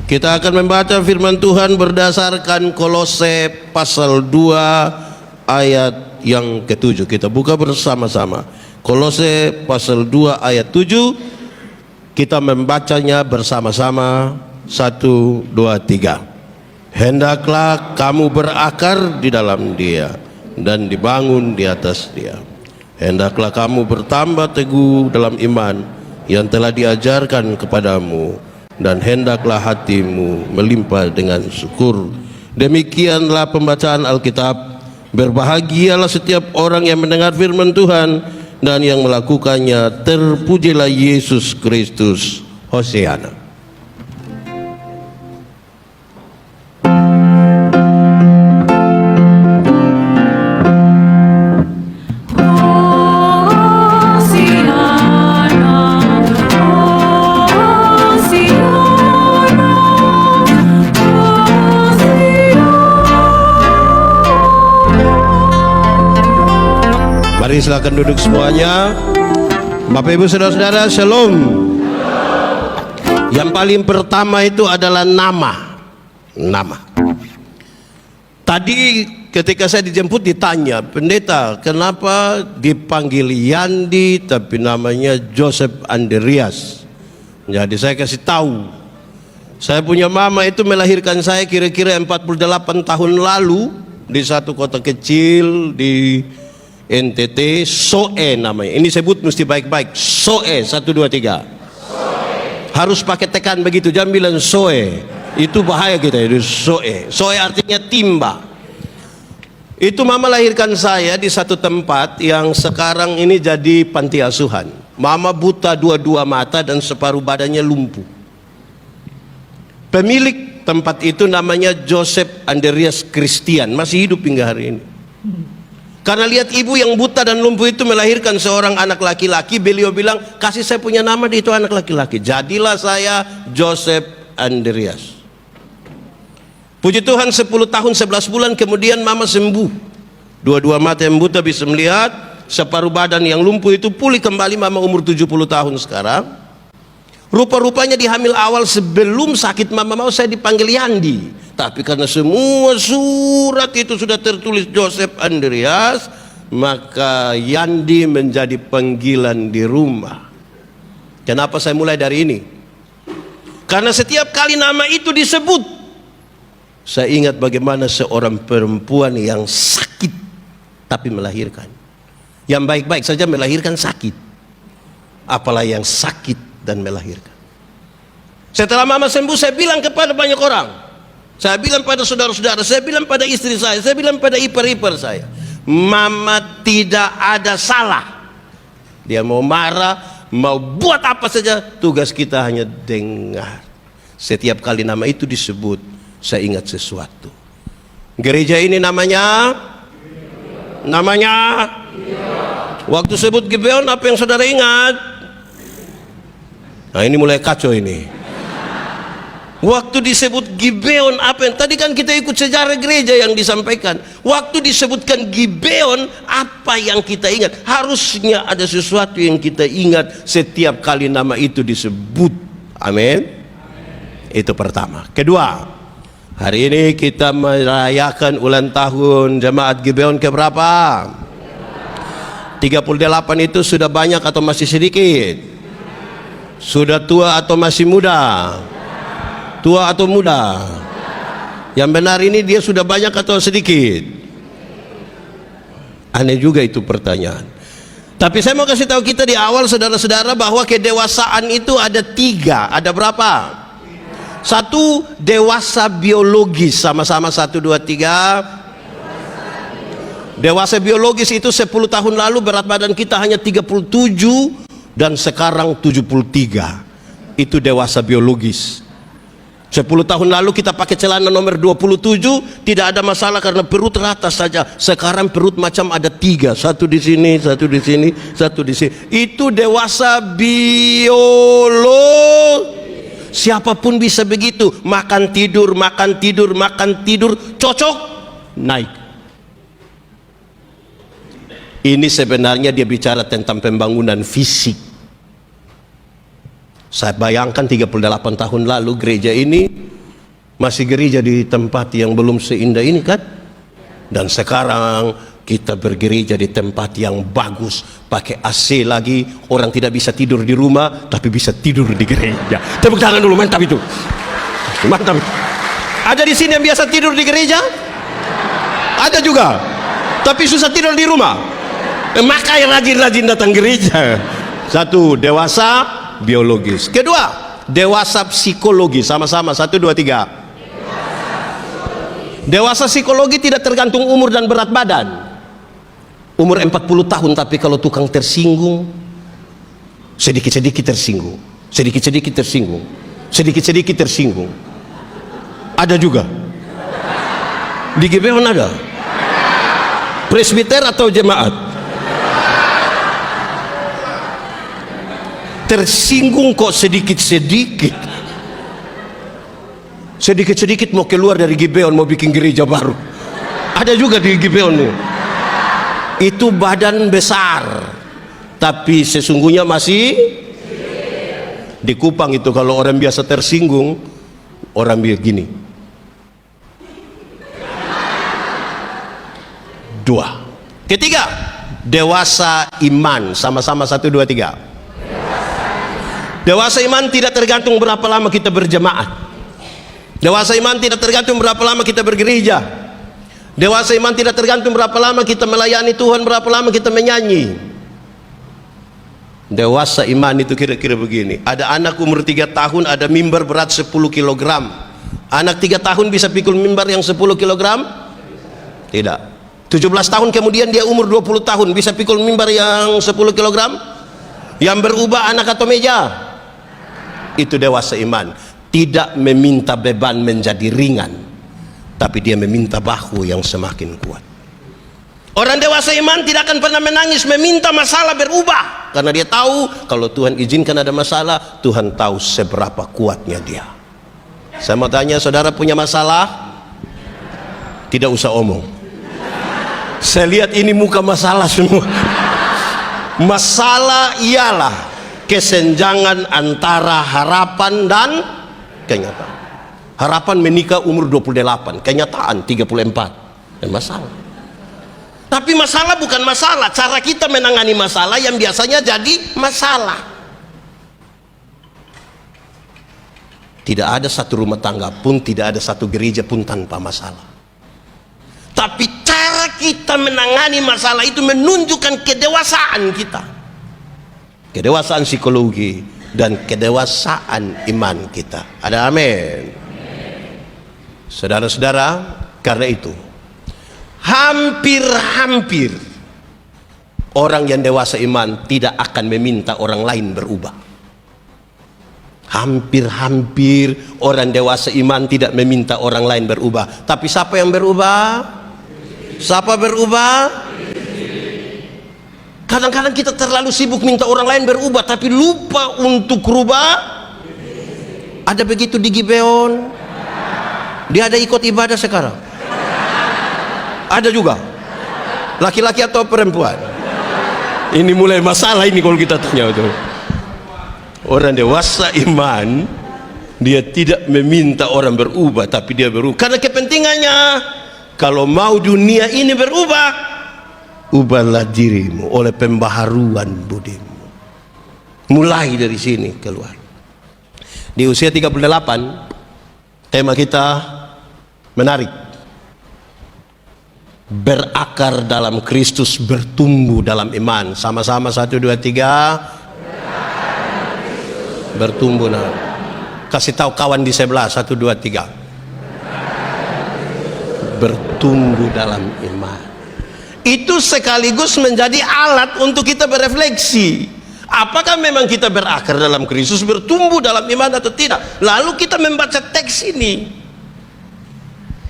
Kita akan membaca firman Tuhan berdasarkan Kolose pasal 2 ayat yang ke-7. Kita buka bersama-sama. Kolose pasal 2 ayat 7. Kita membacanya bersama-sama. 1, 2, 3. Hendaklah kamu berakar di dalam Dia dan dibangun di atas Dia. Hendaklah kamu bertambah teguh dalam iman yang telah diajarkan kepadamu, dan hendaklah hatimu melimpah dengan syukur. Demikianlah pembacaan Alkitab. Berbahagialah setiap orang yang mendengar firman Tuhan dan yang melakukannya. Terpujilah Yesus Kristus. Hosiana. Mari silakan duduk semuanya. Bapak Ibu Saudara-saudara, Shalom. Yang paling pertama itu adalah nama. Tadi ketika saya dijemput ditanya, pendeta, kenapa dipanggil Yandi tapi namanya Joseph Andreas? Jadi saya kasih tahu, saya punya mama itu melahirkan saya kira-kira 48 tahun lalu di satu kota kecil di NTT, Soe namanya. Ini sebut mesti baik-baik. Soe, 1, 2, 3. Harus pakai tekan begitu, jangan bilang Soe. Itu bahaya kita itu Soe. Soe artinya timba. Itu mama lahirkan saya di satu tempat yang sekarang ini jadi panti asuhan. Mama buta dua-dua mata dan separuh badannya lumpuh. Pemilik tempat itu namanya Joseph Andreas Christian, masih hidup hingga hari ini. Karena lihat ibu yang buta dan lumpuh itu melahirkan seorang anak laki-laki, beliau bilang, kasih saya punya nama di itu anak laki-laki. Jadilah saya Joseph Andreas. Puji Tuhan, 10 tahun 11 bulan kemudian mama sembuh. Dua-dua mata yang buta bisa melihat, separuh badan yang lumpuh itu pulih kembali. Mama umur 70 tahun sekarang. Rupa-rupanya di hamil awal sebelum sakit mama mau saya dipanggil Yandi. Tapi karena semua surat itu sudah tertulis Joseph Andreas, maka Yandi menjadi panggilan di rumah. Kenapa saya mulai dari ini? Karena setiap kali nama itu disebut, saya ingat bagaimana seorang perempuan yang sakit tapi melahirkan. Yang baik-baik saja melahirkan sakit, apalagi yang sakit dan melahirkan. Setelah mama sembuh, saya bilang kepada banyak orang, saya bilang pada saudara-saudara, saya bilang pada istri saya bilang pada ipar-ipar saya, mama tidak ada salah. Dia mau marah, mau buat apa saja, tugas kita hanya dengar. Setiap kali nama itu disebut, saya ingat sesuatu. Gereja ini namanya waktu sebut Gibeon, apa yang saudara ingat? Nah, ini mulai kacau ini. Waktu disebut Gibeon, apa yang tadi kan kita ikut sejarah gereja yang disampaikan. Waktu disebutkan Gibeon, apa yang kita ingat? Harusnya ada sesuatu yang kita ingat setiap kali nama itu disebut. Amin. Itu pertama. Kedua, hari ini kita merayakan ulang tahun jemaat Gibeon keberapa? 38 itu sudah banyak atau masih sedikit? Sudah tua atau masih muda? Tua atau muda? Yang benar ini dia sudah banyak atau sedikit? Aneh juga itu pertanyaan. Tapi saya mau kasih tahu kita di awal, saudara-saudara, bahwa kedewasaan itu ada 3. Ada berapa? 1, dewasa biologis. Sama-sama 1, 2, 3. Dewasa biologis itu 10 tahun lalu berat badan kita hanya 37 dan sekarang 73. Itu dewasa biologis. 10 tahun lalu kita pakai celana nomor 27, tidak ada masalah karena perut rata saja. Sekarang perut macam ada 3, 1 di sini, 1 di sini, 1 di sini. Itu dewasa biologis. Siapapun bisa begitu, makan tidur, cocok, naik. Ini sebenarnya dia bicara tentang pembangunan fisik. Saya bayangkan 38 tahun lalu gereja ini Masih gereja di tempat yang belum seindah ini kan? Dan sekarang kita bergereja di tempat yang bagus, pakai AC lagi, orang tidak bisa tidur di rumah tapi bisa tidur di gereja. Tepuk tangan dulu, mantap itu. Mantap. Ada di sini yang biasa tidur di gereja? Ada juga. Tapi susah tidur di rumah. Makanya rajin-rajin datang gereja. Satu, dewasa biologis. Kedua, dewasa psikologi. Sama-sama, 1, 2, 3. Dewasa psikologi tidak tergantung umur dan berat badan. Umur 40 tahun tapi kalau tukang tersinggung, sedikit-sedikit tersinggung, sedikit-sedikit tersinggung, sedikit-sedikit tersinggung. Ada juga. Di Gibeon ada. Presbiter atau jemaat? Tersinggung kok sedikit-sedikit. Sedikit-sedikit mau keluar dari Gibeon, mau bikin gereja baru. Ada juga di Gibeon nih. Itu badan besar, tapi sesungguhnya masih di Kupang. Itu kalau orang biasa tersinggung, orang begini. 2. Ketiga, dewasa iman. Sama-sama 1, 2, 3. Dewasa iman tidak tergantung berapa lama kita berjemaat. Dewasa iman tidak tergantung berapa lama kita bergereja. Dewasa iman tidak tergantung berapa lama kita melayani Tuhan, berapa lama kita menyanyi. Dewasa iman itu kira-kira begini. Ada anak umur 3 tahun ada mimbar berat 10 kg. Anak 3 tahun bisa pikul mimbar yang 10 kg? Tidak. 17 tahun kemudian dia umur 20 tahun bisa pikul mimbar yang 10 kg? Yang berubah anak atau meja? Itu dewasa iman. Tidak meminta beban menjadi ringan, tapi dia meminta bahu yang semakin kuat. Orang dewasa iman tidak akan pernah menangis meminta masalah berubah, karena dia tahu kalau Tuhan izinkan ada masalah, Tuhan tahu seberapa kuatnya dia. Saya mau tanya, saudara punya masalah? Tidak usah omong. Saya lihat ini muka masalah semua. Masalah ialah kesenjangan antara harapan dan kenyataan. Harapan menikah umur 28, kenyataan 34. Dan masalah. Tapi masalah bukan masalah, cara kita menangani masalah yang biasanya jadi masalah. Tidak ada satu rumah tangga pun, tidak ada satu gereja pun tanpa masalah. Tapi cara kita menangani masalah itu menunjukkan kedewasaan kita. Kedewasaan psikologi dan kedewasaan iman kita. Ada amin. Saudara-saudara, karena itu hampir-hampir orang yang dewasa iman tidak akan meminta orang lain berubah. Hampir-hampir orang dewasa iman tidak meminta orang lain berubah. Tapi siapa yang berubah? Siapa berubah? Kadang-kadang kita terlalu sibuk minta orang lain berubah tapi lupa untuk rubah. Ada begitu di Gibeon? Dia ada ikut ibadah sekarang? Ada juga? Laki-laki atau perempuan? Ini mulai masalah ini kalau kita tanya itu. Orang dewasa iman, dia tidak meminta orang berubah tapi dia berubah karena kepentingannya. Kalau mau dunia ini berubah, ubahlah dirimu oleh pembaharuan budimu. Mulai dari sini keluar. Di usia 38, tema kita menarik. Berakar dalam Kristus, bertumbuh dalam iman. Sama-sama 1, 2, 3. Bertumbuh. Kasih tahu kawan di sebelah, 1, 2, 3. Bertumbuh dalam iman. Itu sekaligus menjadi alat untuk kita berefleksi. Apakah memang kita berakar dalam Kristus, bertumbuh dalam iman atau tidak? Lalu kita membaca teks ini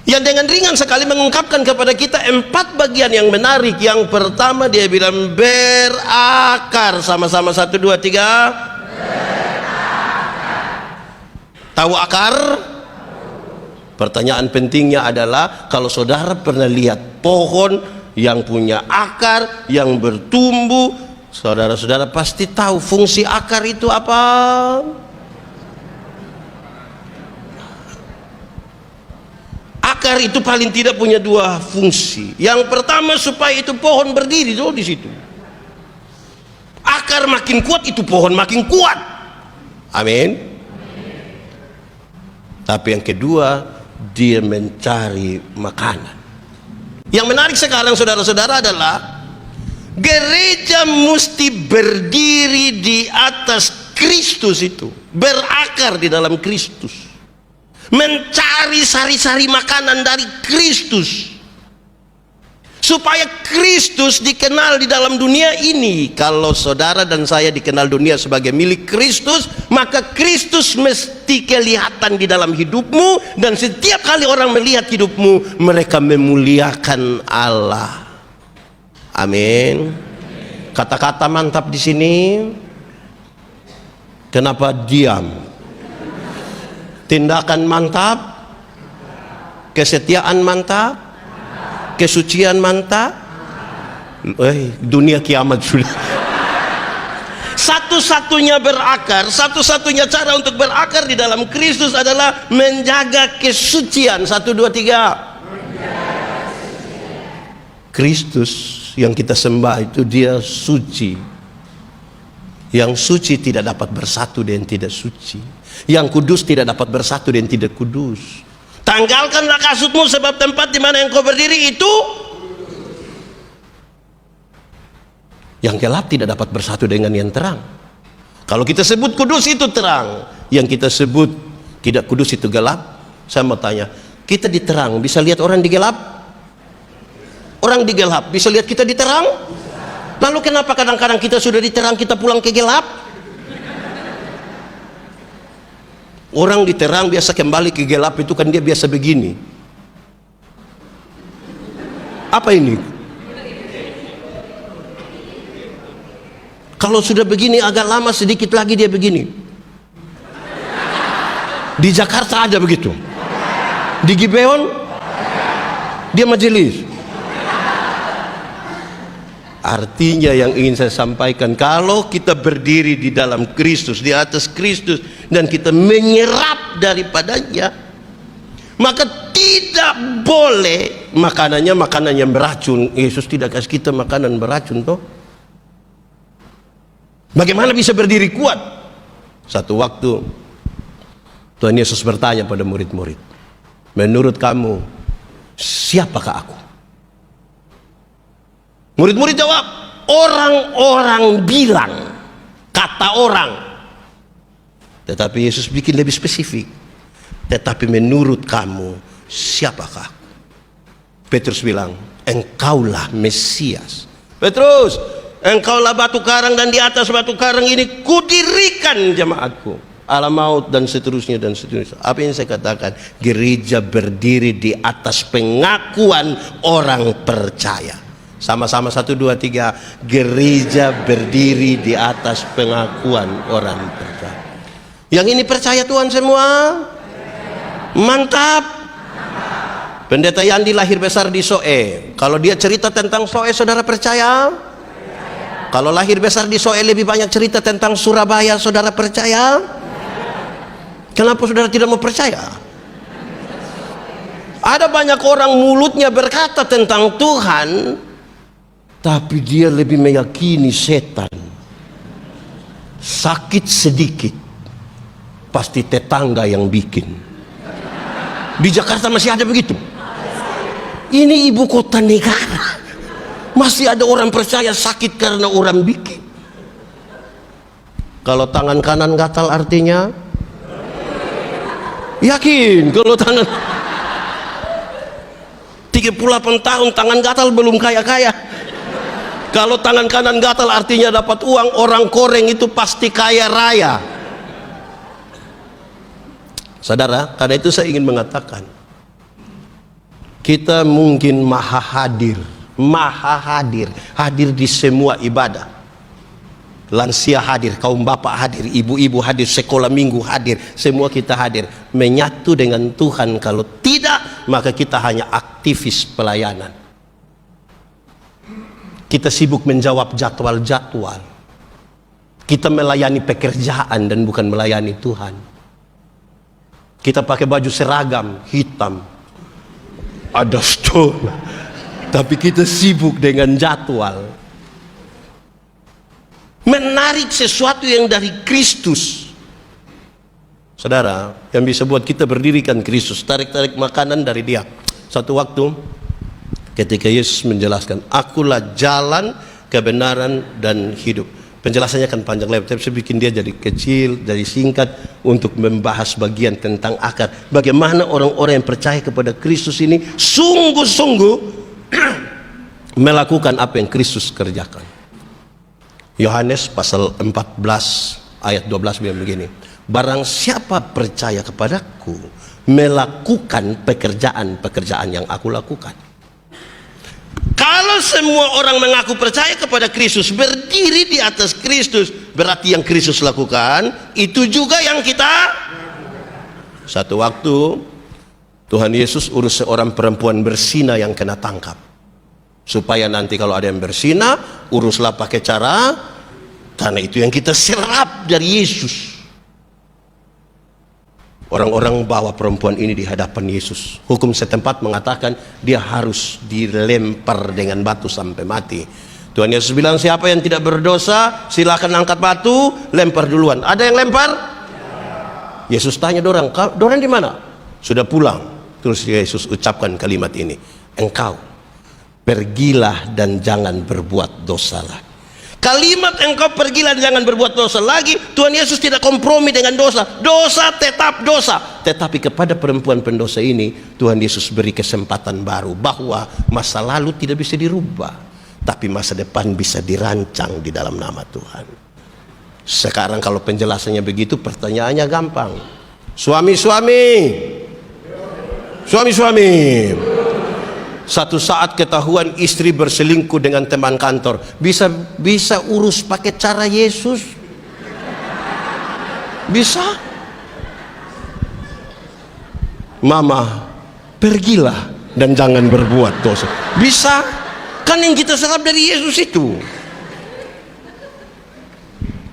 yang dengan ringan sekali mengungkapkan kepada kita 4 bagian yang menarik. Yang pertama dia bilang berakar. Sama-sama 1, 2, 3. Tahu akar? Pertanyaan pentingnya adalah, kalau saudara pernah lihat pohon yang punya akar, yang bertumbuh, saudara-saudara pasti tahu fungsi akar itu apa. Akar itu paling tidak punya dua fungsi. Yang pertama supaya itu pohon berdiri di situ. Akar makin kuat itu pohon makin kuat. Amin. Tapi yang kedua, dia mencari makanan. Yang menarik sekarang saudara-saudara adalah gereja mesti berdiri di atas Kristus itu, berakar di dalam Kristus. Mencari sari-sari makanan dari Kristus, supaya Kristus dikenal di dalam dunia ini. Kalau saudara dan saya dikenal dunia sebagai milik Kristus, maka Kristus mesti kelihatan di dalam hidupmu, dan setiap kali orang melihat hidupmu, mereka memuliakan Allah. Amin. Kata-kata mantap di sini. Kenapa diam? Tindakan mantap, kesetiaan mantap, kesucian mantap. Dunia kiamat sudah. Satu-satunya berakar, satu-satunya cara untuk berakar di dalam Kristus adalah menjaga kesucian. 1, 2, 3. Kristus yang kita sembah itu dia suci. Yang suci tidak dapat bersatu dengan tidak suci. Yang kudus tidak dapat bersatu dengan tidak kudus. Tanggalkanlah kasutmu, sebab tempat di mana engkau berdiri itu yang gelap tidak dapat bersatu dengan yang terang. Kalau kita sebut kudus itu terang, yang kita sebut tidak kudus itu gelap. Saya mau tanya, kita di terang bisa lihat orang di gelap? Orang di gelap bisa lihat kita di terang? Lalu kenapa kadang-kadang kita sudah di terang kita pulang ke gelap? Orang di terang biasa kembali ke gelap itu kan dia biasa begini. Apa ini? Kalau sudah begini agak lama sedikit lagi dia begini. Di Jakarta ada begitu. Di Gibeon dia majelis. Artinya yang ingin saya sampaikan, kalau kita berdiri di dalam Kristus, di atas Kristus, dan kita menyerap daripadanya, maka tidak boleh makanannya makanan yang beracun. Yesus tidak kasih kita makanan beracun toh. Bagaimana bisa berdiri kuat? Satu waktu Tuhan Yesus bertanya pada murid-murid, menurut kamu siapakah aku? Murid-murid jawab, orang-orang bilang, kata orang. Tetapi Yesus bikin lebih spesifik. Tetapi menurut kamu siapakah? Petrus bilang, engkaulah Mesias. Petrus, engkaulah batu karang, dan di atas batu karang ini kudirikan jemaatku. Ala maut dan seterusnya dan seterusnya. Apa yang saya katakan? Gereja berdiri di atas pengakuan orang percaya. Sama-sama 1, 2, 3. Gereja berdiri di atas pengakuan orang percaya. Yang ini percaya Tuhan semua? Mantap. Pendeta Yandi lahir besar di Soe. Kalau dia cerita tentang Soe, saudara percaya? Kalau lahir besar di Soe lebih banyak cerita tentang Surabaya, saudara percaya? Kenapa saudara tidak mau percaya? Ada banyak orang mulutnya berkata tentang Tuhan, tapi dia lebih meyakini setan. Sakit sedikit pasti tetangga yang bikin. Di Jakarta masih ada begitu. Ini ibu kota negara, masih ada orang percaya sakit karena orang bikin. Kalau tangan kanan gatal artinya yakin. Kalau tangan 38 tahun tangan gatal belum kaya-kaya. Kalau tangan kanan gatal artinya dapat uang. Orang koreng itu pasti kaya raya. Saudara, karena itu saya ingin mengatakan, kita mungkin maha hadir, hadir di semua ibadah. Lansia hadir, kaum bapak hadir, ibu-ibu hadir, sekolah minggu hadir, semua kita hadir, menyatu dengan Tuhan. Kalau tidak, maka kita hanya aktivis pelayanan. Kita sibuk menjawab jadwal-jadwal. Kita melayani pekerjaan dan bukan melayani Tuhan. Kita pakai baju seragam hitam. ada stone. Tapi kita sibuk dengan jadwal. Menarik sesuatu yang dari Kristus. Saudara, yang bisa buat kita berdirikan Kristus, tarik-tarik makanan dari Dia. Satu waktu ketika Yesus menjelaskan, akulah jalan, kebenaran, dan hidup. Penjelasannya kan panjang lebar, tapi saya bikin dia jadi kecil, jadi singkat untuk membahas bagian tentang akar. Bagaimana orang-orang yang percaya kepada Kristus ini sungguh-sungguh melakukan apa yang Kristus kerjakan. Yohanes pasal 14 ayat 12 bilang begini, barang siapa percaya kepadaku melakukan pekerjaan-pekerjaan yang aku lakukan. Kalau semua orang mengaku percaya kepada Kristus, berdiri di atas Kristus, berarti yang Kristus lakukan itu juga yang kita. Satu waktu Tuhan Yesus urus seorang perempuan berzina yang kena tangkap. Supaya nanti kalau ada yang berzina, uruslah pakai cara, karena itu yang kita serap dari Yesus. Orang-orang bawa perempuan ini di hadapan Yesus. Hukum setempat mengatakan dia harus dilempar dengan batu sampai mati. Tuhan Yesus bilang, siapa yang tidak berdosa silakan angkat batu, lempar duluan. Ada yang lempar? Yesus tanya dorang, dorang di mana? Sudah pulang. Terus Yesus ucapkan kalimat ini, engkau pergilah dan jangan berbuat dosa lagi. Kalimat engkau pergilah dan jangan berbuat dosa lagi, Tuhan Yesus tidak kompromi dengan dosa. Dosa tetap dosa. Tetapi kepada perempuan pendosa ini Tuhan Yesus beri kesempatan baru, bahwa masa lalu tidak bisa dirubah, tapi masa depan bisa dirancang di dalam nama Tuhan. Sekarang kalau penjelasannya begitu, pertanyaannya gampang. Suami-suami, satu saat ketahuan istri berselingkuh dengan teman kantor, bisa urus pakai cara Yesus? Bisa? Mama, pergilah dan jangan berbuat dosa. Bisa? Kan yang kita serap dari Yesus itu.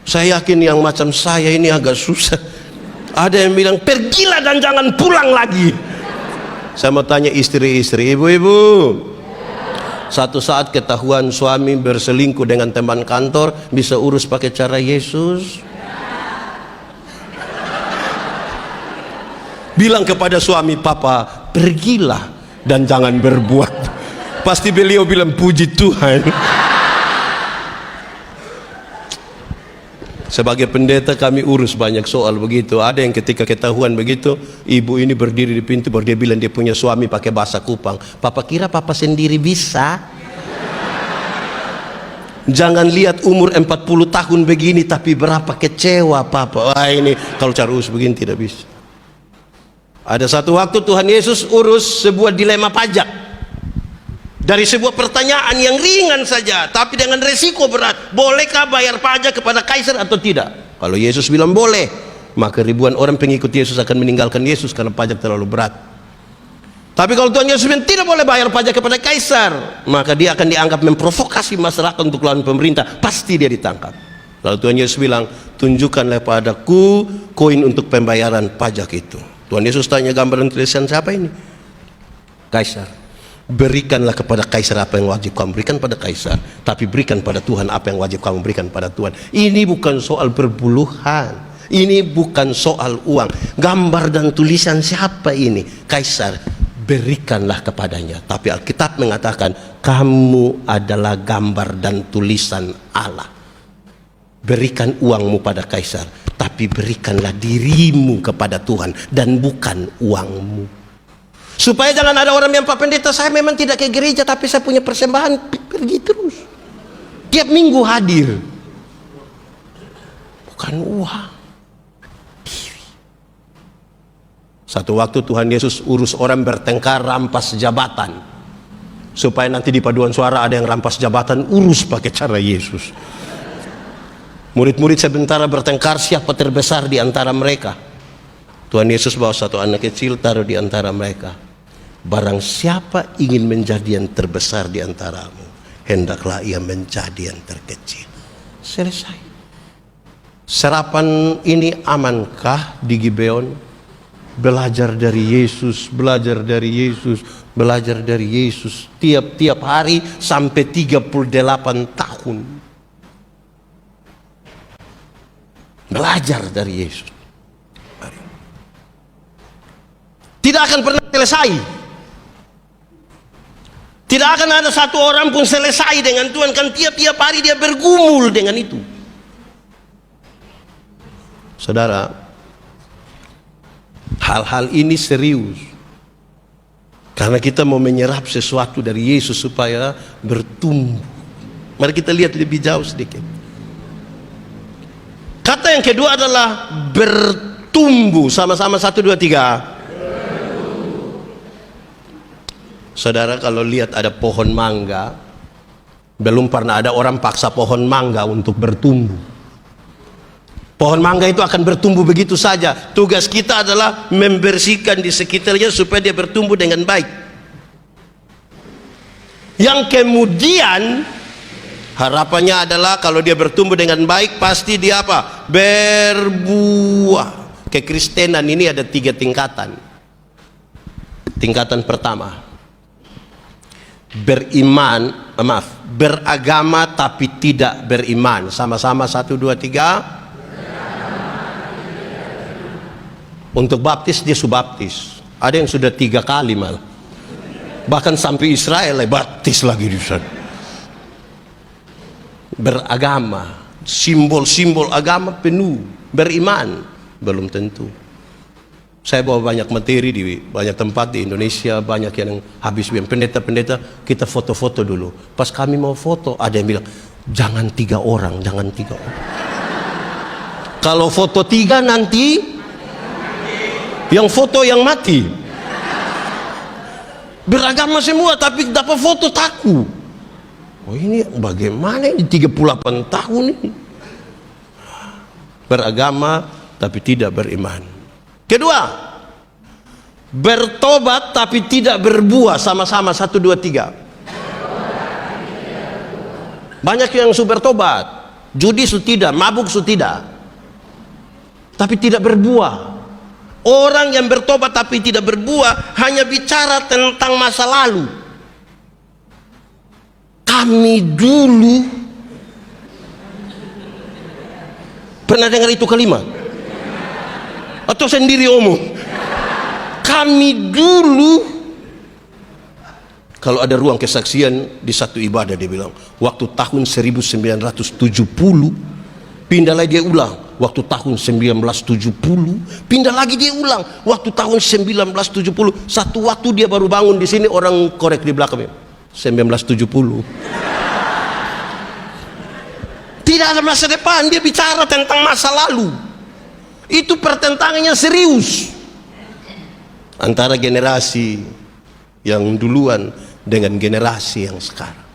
Saya yakin yang macam saya ini agak susah. Ada yang bilang, pergilah dan jangan pulang lagi. Saya mau tanya istri-istri, ibu-ibu, satu saat ketahuan suami berselingkuh dengan teman kantor, bisa urus pakai cara Yesus? Bilang kepada suami, papa, pergilah dan jangan berbuat. Pasti beliau bilang, puji Tuhan. Sebagai pendeta kami urus banyak soal begitu. Ada yang ketika ketahuan begitu, ibu ini berdiri di pintu, baru dia bilang dia punya suami pakai bahasa Kupang. Papa kira papa sendiri bisa? Jangan lihat umur 40 tahun begini tapi berapa kecewa papa. Wah, ini kalau cara urus begini tidak bisa. Ada satu waktu Tuhan Yesus urus sebuah dilema pajak. Dari sebuah pertanyaan yang ringan saja, tapi dengan resiko berat. Bolehkah bayar pajak kepada kaisar atau tidak? Kalau Yesus bilang boleh, maka ribuan orang pengikut Yesus akan meninggalkan Yesus karena pajak terlalu berat. Tapi kalau Tuhan Yesus bilang tidak boleh bayar pajak kepada kaisar, maka dia akan dianggap memprovokasi masyarakat untuk lawan pemerintah. Pasti dia ditangkap. Lalu Tuhan Yesus bilang, tunjukkanlah padaku koin untuk pembayaran pajak itu. Tuhan Yesus tanya, gambaran tulisan siapa ini? Kaisar. Berikanlah kepada kaisar apa yang wajib kamu berikan pada kaisar, tapi berikan pada Tuhan apa yang wajib kamu berikan pada Tuhan. Ini bukan soal perbuluhan, ini bukan soal uang. Gambar dan tulisan siapa ini? Kaisar. Berikanlah kepadanya. Tapi Alkitab mengatakan kamu adalah gambar dan tulisan Allah. Berikan uangmu pada kaisar, tapi berikanlah dirimu kepada Tuhan dan bukan uangmu. Supaya jangan ada orang yang, Pak Pendeta, saya memang tidak ke gereja tapi saya punya persembahan, pergi terus. Tiap minggu hadir. Bukan uang. Diri. Satu waktu Tuhan Yesus urus orang bertengkar rampas jabatan. Supaya nanti di paduan suara ada yang rampas jabatan, urus pakai cara Yesus. Murid-murid sementara bertengkar siapa terbesar di antara mereka. Tuhan Yesus bawa satu anak kecil taruh di antara mereka. Barang siapa ingin menjadi yang terbesar di antaramu, hendaklah ia menjadi yang terkecil. Selesai. Serapan ini amankah di Gibeon? Belajar dari Yesus, belajar dari Yesus, belajar dari Yesus. Tiap-tiap hari sampai 38 tahun. Belajar dari Yesus. Tidak akan pernah selesai. Tidak akan ada satu orang pun selesai dengan Tuhan, kan tiap-tiap hari dia bergumul dengan itu. Saudara, hal-hal ini serius. Karena kita mau menyerap sesuatu dari Yesus supaya bertumbuh. Mari kita lihat lebih jauh sedikit. Kata yang kedua adalah bertumbuh. Sama-sama 1, 2, 3. Saudara, kalau lihat ada pohon mangga, belum pernah ada orang paksa pohon mangga untuk bertumbuh. Pohon mangga itu akan bertumbuh begitu saja. Tugas kita adalah membersihkan di sekitarnya supaya dia bertumbuh dengan baik. Yang kemudian harapannya adalah kalau dia bertumbuh dengan baik, pasti dia apa? Berbuah. Kekristenan ini ada 3 tingkatan. Tingkatan pertama, beragama tapi tidak beriman. Sama-sama 1, 2, 3. Untuk baptis dia subaptis. Ada yang sudah 3 kali malah. Bahkan sampai Israel baptis lagi di sana. Beragama, simbol-simbol agama penuh. Beriman belum tentu. Saya bawa banyak materi di banyak tempat di Indonesia, banyak yang habis pendeta-pendeta, kita foto-foto dulu. Pas kami mau foto, ada yang bilang, jangan 3 orang, jangan 3 orang. Kalau foto 3 nanti, yang foto yang mati. Beragama semua, tapi dapat foto takut. Oh ini bagaimana ini 38 tahun ini? Beragama, tapi tidak beriman. Kedua, bertobat tapi tidak berbuah. Sama-sama 1, 2, 3. Banyak yang sudah bertobat, judi sudah tidak, mabuk sudah tidak, tapi tidak berbuah. Orang yang bertobat tapi tidak berbuah hanya bicara tentang masa lalu. Kami dulu, pernah dengar itu kalimat? Atau sendiri omong? Kami dulu. Kalau ada ruang kesaksian di satu ibadah, dia bilang waktu tahun 1970, pindah lagi dia ulang waktu tahun 1970, pindah lagi dia ulang waktu tahun 1970. Satu waktu dia baru bangun di sini, orang korek di belakangnya 1970. Tidak ada masa depan, dia bicara tentang masa lalu. Itu pertentangannya serius antara generasi yang duluan dengan generasi yang sekarang.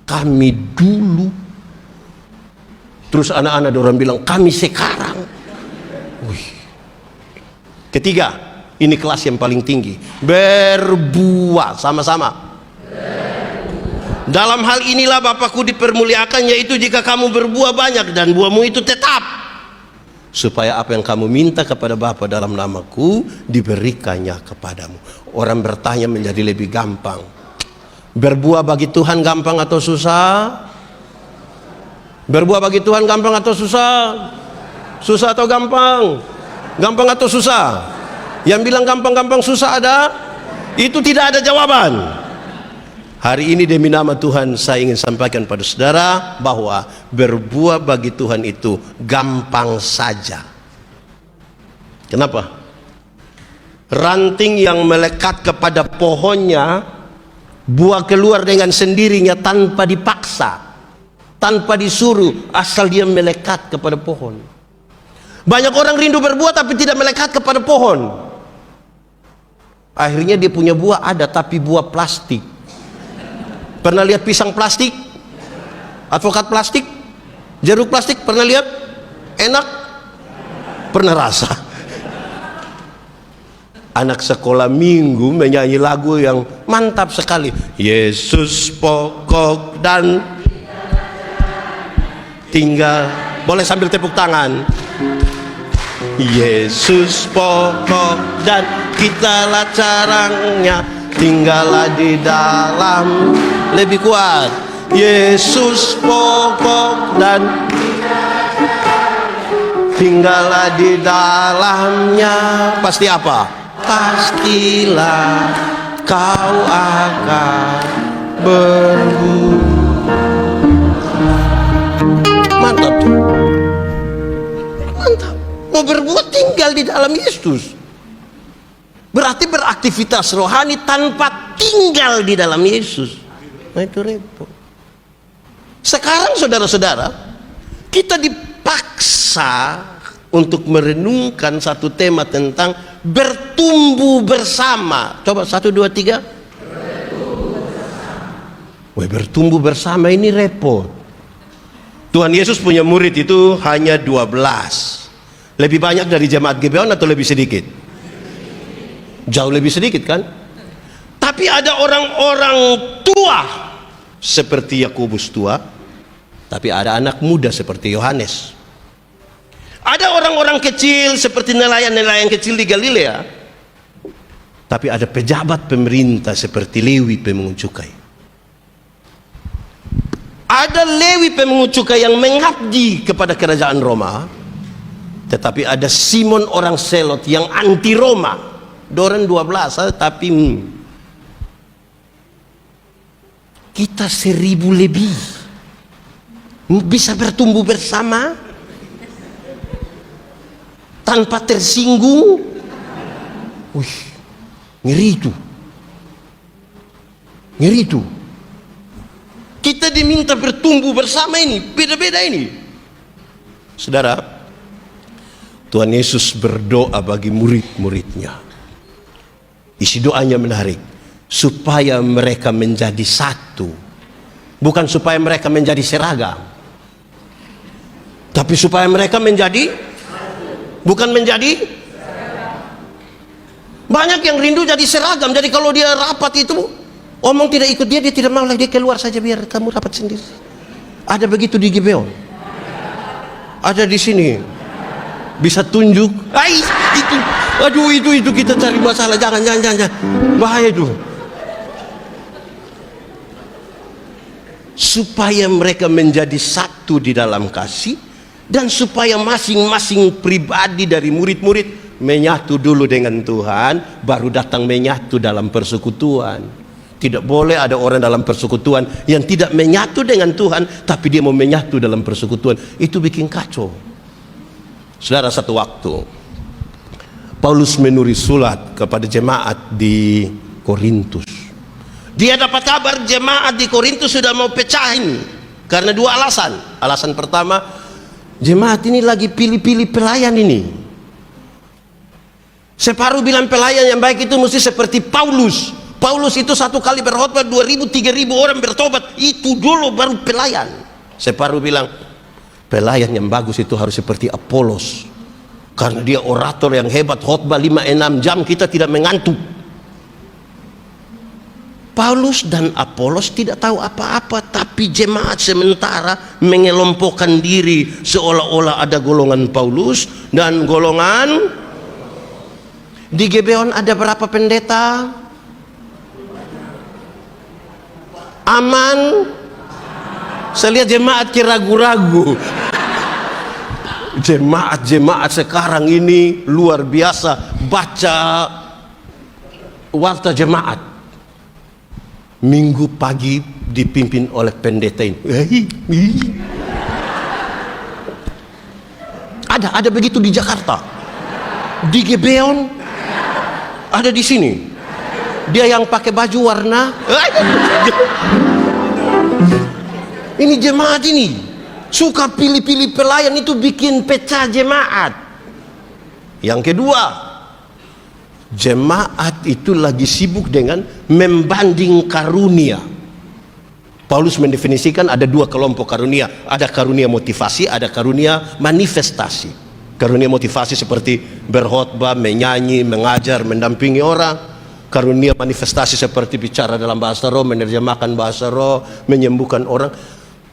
Kami dulu, terus anak-anak orang bilang kami sekarang. Wih. Ketiga, ini kelas yang paling tinggi, berbuah. Sama-sama. Dalam hal inilah Bapakku dipermuliakan, yaitu jika kamu berbuah banyak dan buahmu itu tetap, supaya apa yang kamu minta kepada Bapa dalam namaku diberikannya kepadamu. Orang bertanya menjadi lebih gampang. Berbuah bagi Tuhan gampang atau susah? Berbuah bagi Tuhan gampang atau susah? Susah atau gampang? Gampang atau susah? Yang bilang gampang-gampang susah ada? Itu tidak ada jawaban. Hari ini demi nama Tuhan saya ingin sampaikan pada saudara bahwa berbuah bagi Tuhan itu gampang saja. Kenapa? Ranting yang melekat kepada pohonnya, buah keluar dengan sendirinya tanpa dipaksa, tanpa disuruh, asal dia melekat kepada pohon. Banyak orang rindu berbuah tapi tidak melekat kepada pohon. Akhirnya dia punya buah ada tapi buah plastik. Pernah lihat pisang plastik? Advokat plastik? Jeruk plastik? Pernah lihat? Enak? Pernah rasa? Anak sekolah minggu menyanyi lagu yang mantap sekali. Yesus pokok dan tinggal. Boleh sambil tepuk tangan. Yesus pokok dan kitalah carangnya, tinggallah di dalam. Lebih kuat. Yesus pokok dan tinggallah di dalamnya. Pasti apa? Pastilah kau akan berbuah. Mantap tuh. Mantap. Mau berbuat tinggal di dalam Yesus. Berarti beraktivitas rohani tanpa tinggal di dalam Yesus. Nah itu repot. Sekarang saudara-saudara, kita dipaksa untuk merenungkan satu tema tentang bertumbuh bersama. Coba 1, 2, 3. Bertumbuh bersama ini repot. Tuhan Yesus punya murid itu hanya 12. Lebih banyak dari jemaat Gibeon atau lebih sedikit? Jauh lebih sedikit kan? Tapi ada orang-orang tua seperti Yakobus tua, tapi ada anak muda seperti Yohanes. Ada orang-orang kecil seperti nelayan-nelayan kecil di Galilea, tapi ada pejabat pemerintah seperti Lewi pemungut cukai. Ada Lewi pemungut cukai yang mengabdi kepada kerajaan Roma, tetapi ada Simon orang Selot yang anti Roma. Doren 12, tapi kita 1000 lebih bisa bertumbuh bersama tanpa tersinggung. Wih, ngeri itu. Ngeri itu. Kita diminta bertumbuh bersama ini, beda-beda ini. Saudara, Tuhan Yesus berdoa bagi murid-muridnya. Isi doanya menarik, supaya mereka menjadi satu. Bukan supaya mereka menjadi seragam, tapi supaya mereka menjadi, bukan menjadi. Banyak yang rindu jadi seragam. Jadi kalau dia rapat itu, omong tidak ikut dia tidak mau lagi, dia keluar saja biar kamu rapat sendiri. Ada begitu di Gibeon, ada di sini. Bisa tunjuk, itu, aduh itu kita cari masalah. Jangan, bahaya itu. Supaya mereka menjadi satu di dalam kasih, dan supaya masing-masing pribadi dari murid-murid menyatu dulu dengan Tuhan, baru datang menyatu dalam persekutuan. Tidak boleh ada orang dalam persekutuan yang tidak menyatu dengan Tuhan, tapi dia mau menyatu dalam persekutuan. Itu bikin kacau. Saudara, satu waktu Paulus menulis surat kepada jemaat di Korintus. Dia dapat kabar jemaat di Korintus sudah mau pecahin karena 2 alasan. Alasan pertama, jemaat ini lagi pilih-pilih pelayan ini. Separuh bilang pelayan yang baik itu mesti seperti Paulus. Paulus itu satu kali berkhotbah 2.000-3.000 orang bertobat, itu dulu baru pelayan. Separuh bilang pelayan yang bagus itu harus seperti Apolos, karena dia orator yang hebat, khotbah 5-6 jam, kita tidak mengantuk. Paulus dan Apolos tidak tahu apa-apa, tapi jemaat sementara mengelompokkan diri seolah-olah ada golongan Paulus dan golongan. Di Gibeon ada berapa pendeta? Aman. Saya lihat jemaat ragu-ragu. Jemaat sekarang ini luar biasa baca warta jemaat. Minggu pagi dipimpin oleh pendeta ini. Ada begitu di Jakarta. Di Gibeon ada di sini. Dia yang pakai baju warna. Ini jemaat ini suka pilih-pilih pelayan, itu bikin pecah jemaat. Yang kedua, jemaat itu lagi sibuk dengan membanding karunia. Paulus mendefinisikan ada 2 kelompok karunia. Ada karunia motivasi, ada karunia manifestasi. Karunia motivasi seperti berkhotbah, menyanyi, mengajar, mendampingi orang. Karunia manifestasi seperti bicara dalam bahasa roh, menerjemahkan bahasa roh, menyembuhkan orang.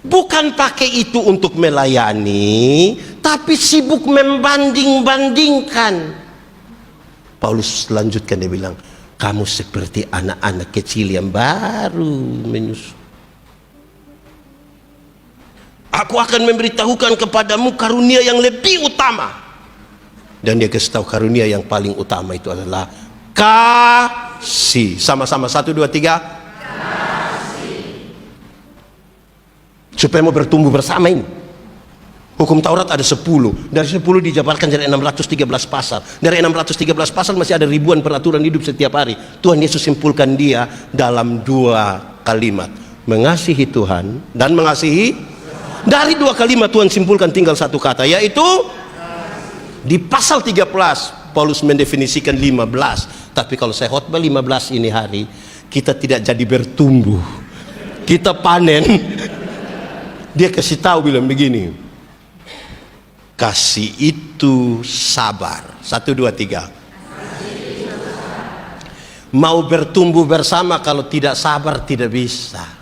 Bukan pakai itu untuk melayani, tapi sibuk membanding-bandingkan. Paulus lanjutkan, dia bilang, kamu seperti anak-anak kecil yang baru menyusu. Aku akan memberitahukan kepadamu karunia yang lebih utama. Dan dia kasih tahu karunia yang paling utama itu adalah kasih. Sama-sama, 1, 2, 3. Kasih. Supaya mau bertumbuh bersama ini. Hukum Taurat ada 10. Dari 10 dijabarkan jadi 613 pasal. Dari 613 pasal masih ada ribuan peraturan hidup setiap hari. Tuhan Yesus simpulkan dia dalam 2 kalimat. Mengasihi Tuhan dan mengasihi. Dari 2 kalimat Tuhan simpulkan tinggal 1 kata, yaitu di pasal 13 Paulus mendefinisikan 15. Tapi kalau saya khotbah 15 ini hari, kita tidak jadi bertumbuh, kita panen. Dia kasih tahu bilang begini, kasih itu sabar. 1, 2, 3. Mau bertumbuh bersama, kalau tidak sabar tidak bisa.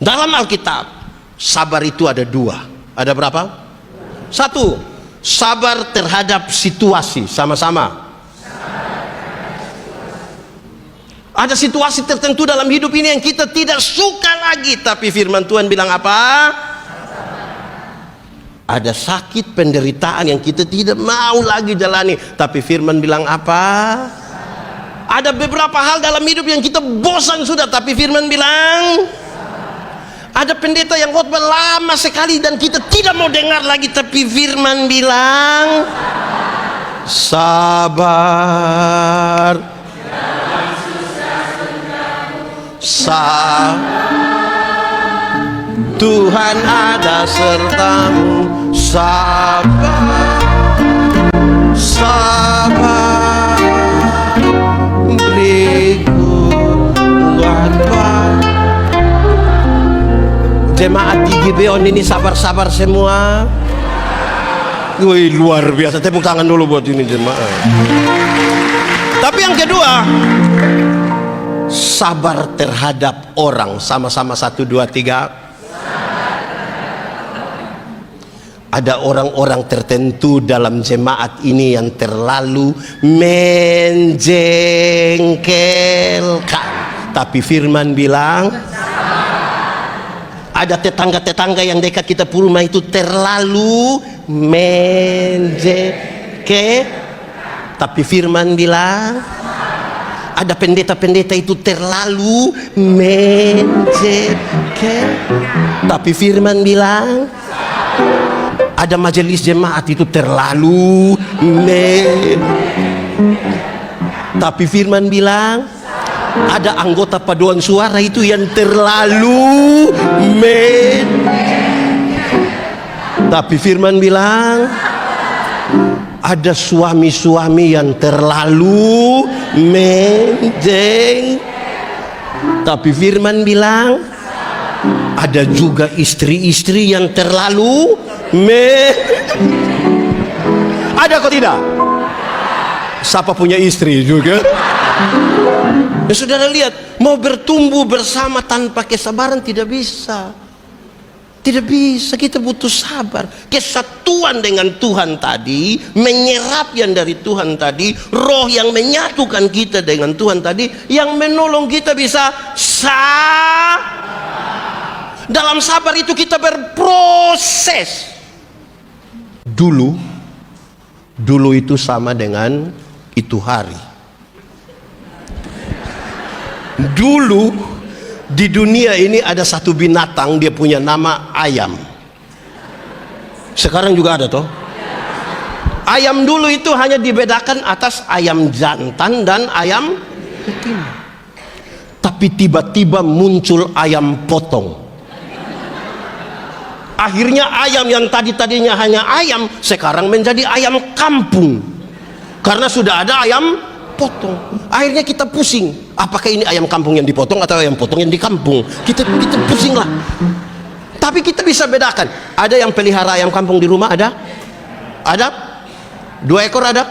Dalam Alkitab, sabar itu ada 2. Ada berapa? 1, sabar terhadap situasi. Sama-sama. Ada situasi tertentu dalam hidup ini yang kita tidak suka lagi, tapi firman Tuhan bilang apa? Ada sakit, penderitaan yang kita tidak mau lagi jalani, tapi firman bilang apa? Ada beberapa hal dalam hidup yang kita bosan sudah, tapi firman bilang. Ada pendeta yang khotbah lama sekali dan kita tidak mau dengar lagi, tapi firman bilang sabar. Tuhan ada sertamu. Sabar, sabar, berikuat. Jemaat di Gibeon ini sabar-sabar semua. Wih, luar biasa. Tepuk tangan dulu buat ini jemaat. Tapi yang kedua, sabar terhadap orang. Sama-sama, 1, 2, 3. Ada orang-orang tertentu dalam jemaat ini yang terlalu menjengkelkan, tapi firman bilang ada tetangga-tetangga yang dekat kita rumah itu terlalu menjengkel, tapi firman bilang ada pendeta-pendeta itu terlalu menjengkel, tapi firman bilang ada majelis jemaat itu terlalu tapi firman bilang ada anggota paduan suara itu yang terlalu tapi firman bilang ada suami-suami yang terlalu tapi firman bilang ada juga istri-istri yang terlalu ada kok tidak? Siapa punya istri juga? Ya, saudara lihat, mau bertumbuh bersama tanpa kesabaran tidak bisa. Tidak bisa, kita butuh sabar. Kesatuan dengan Tuhan tadi, menyerap yang dari Tuhan tadi, roh yang menyatukan kita dengan Tuhan tadi, yang menolong kita bisa dalam sabar itu kita berproses. Dulu itu sama dengan itu hari. Dulu di dunia ini ada satu binatang, dia punya nama ayam. Sekarang juga ada toh. Ayam dulu itu hanya dibedakan atas ayam jantan dan ayam betina. Tapi tiba-tiba muncul ayam potong. Akhirnya ayam yang tadinya hanya ayam sekarang menjadi ayam kampung, karena sudah ada ayam potong. Akhirnya kita pusing, apakah ini ayam kampung yang dipotong atau ayam potong yang di kampung? Kita pusing lah. Tapi kita bisa bedakan. Ada yang pelihara ayam kampung di rumah, ada 2 ekor ada,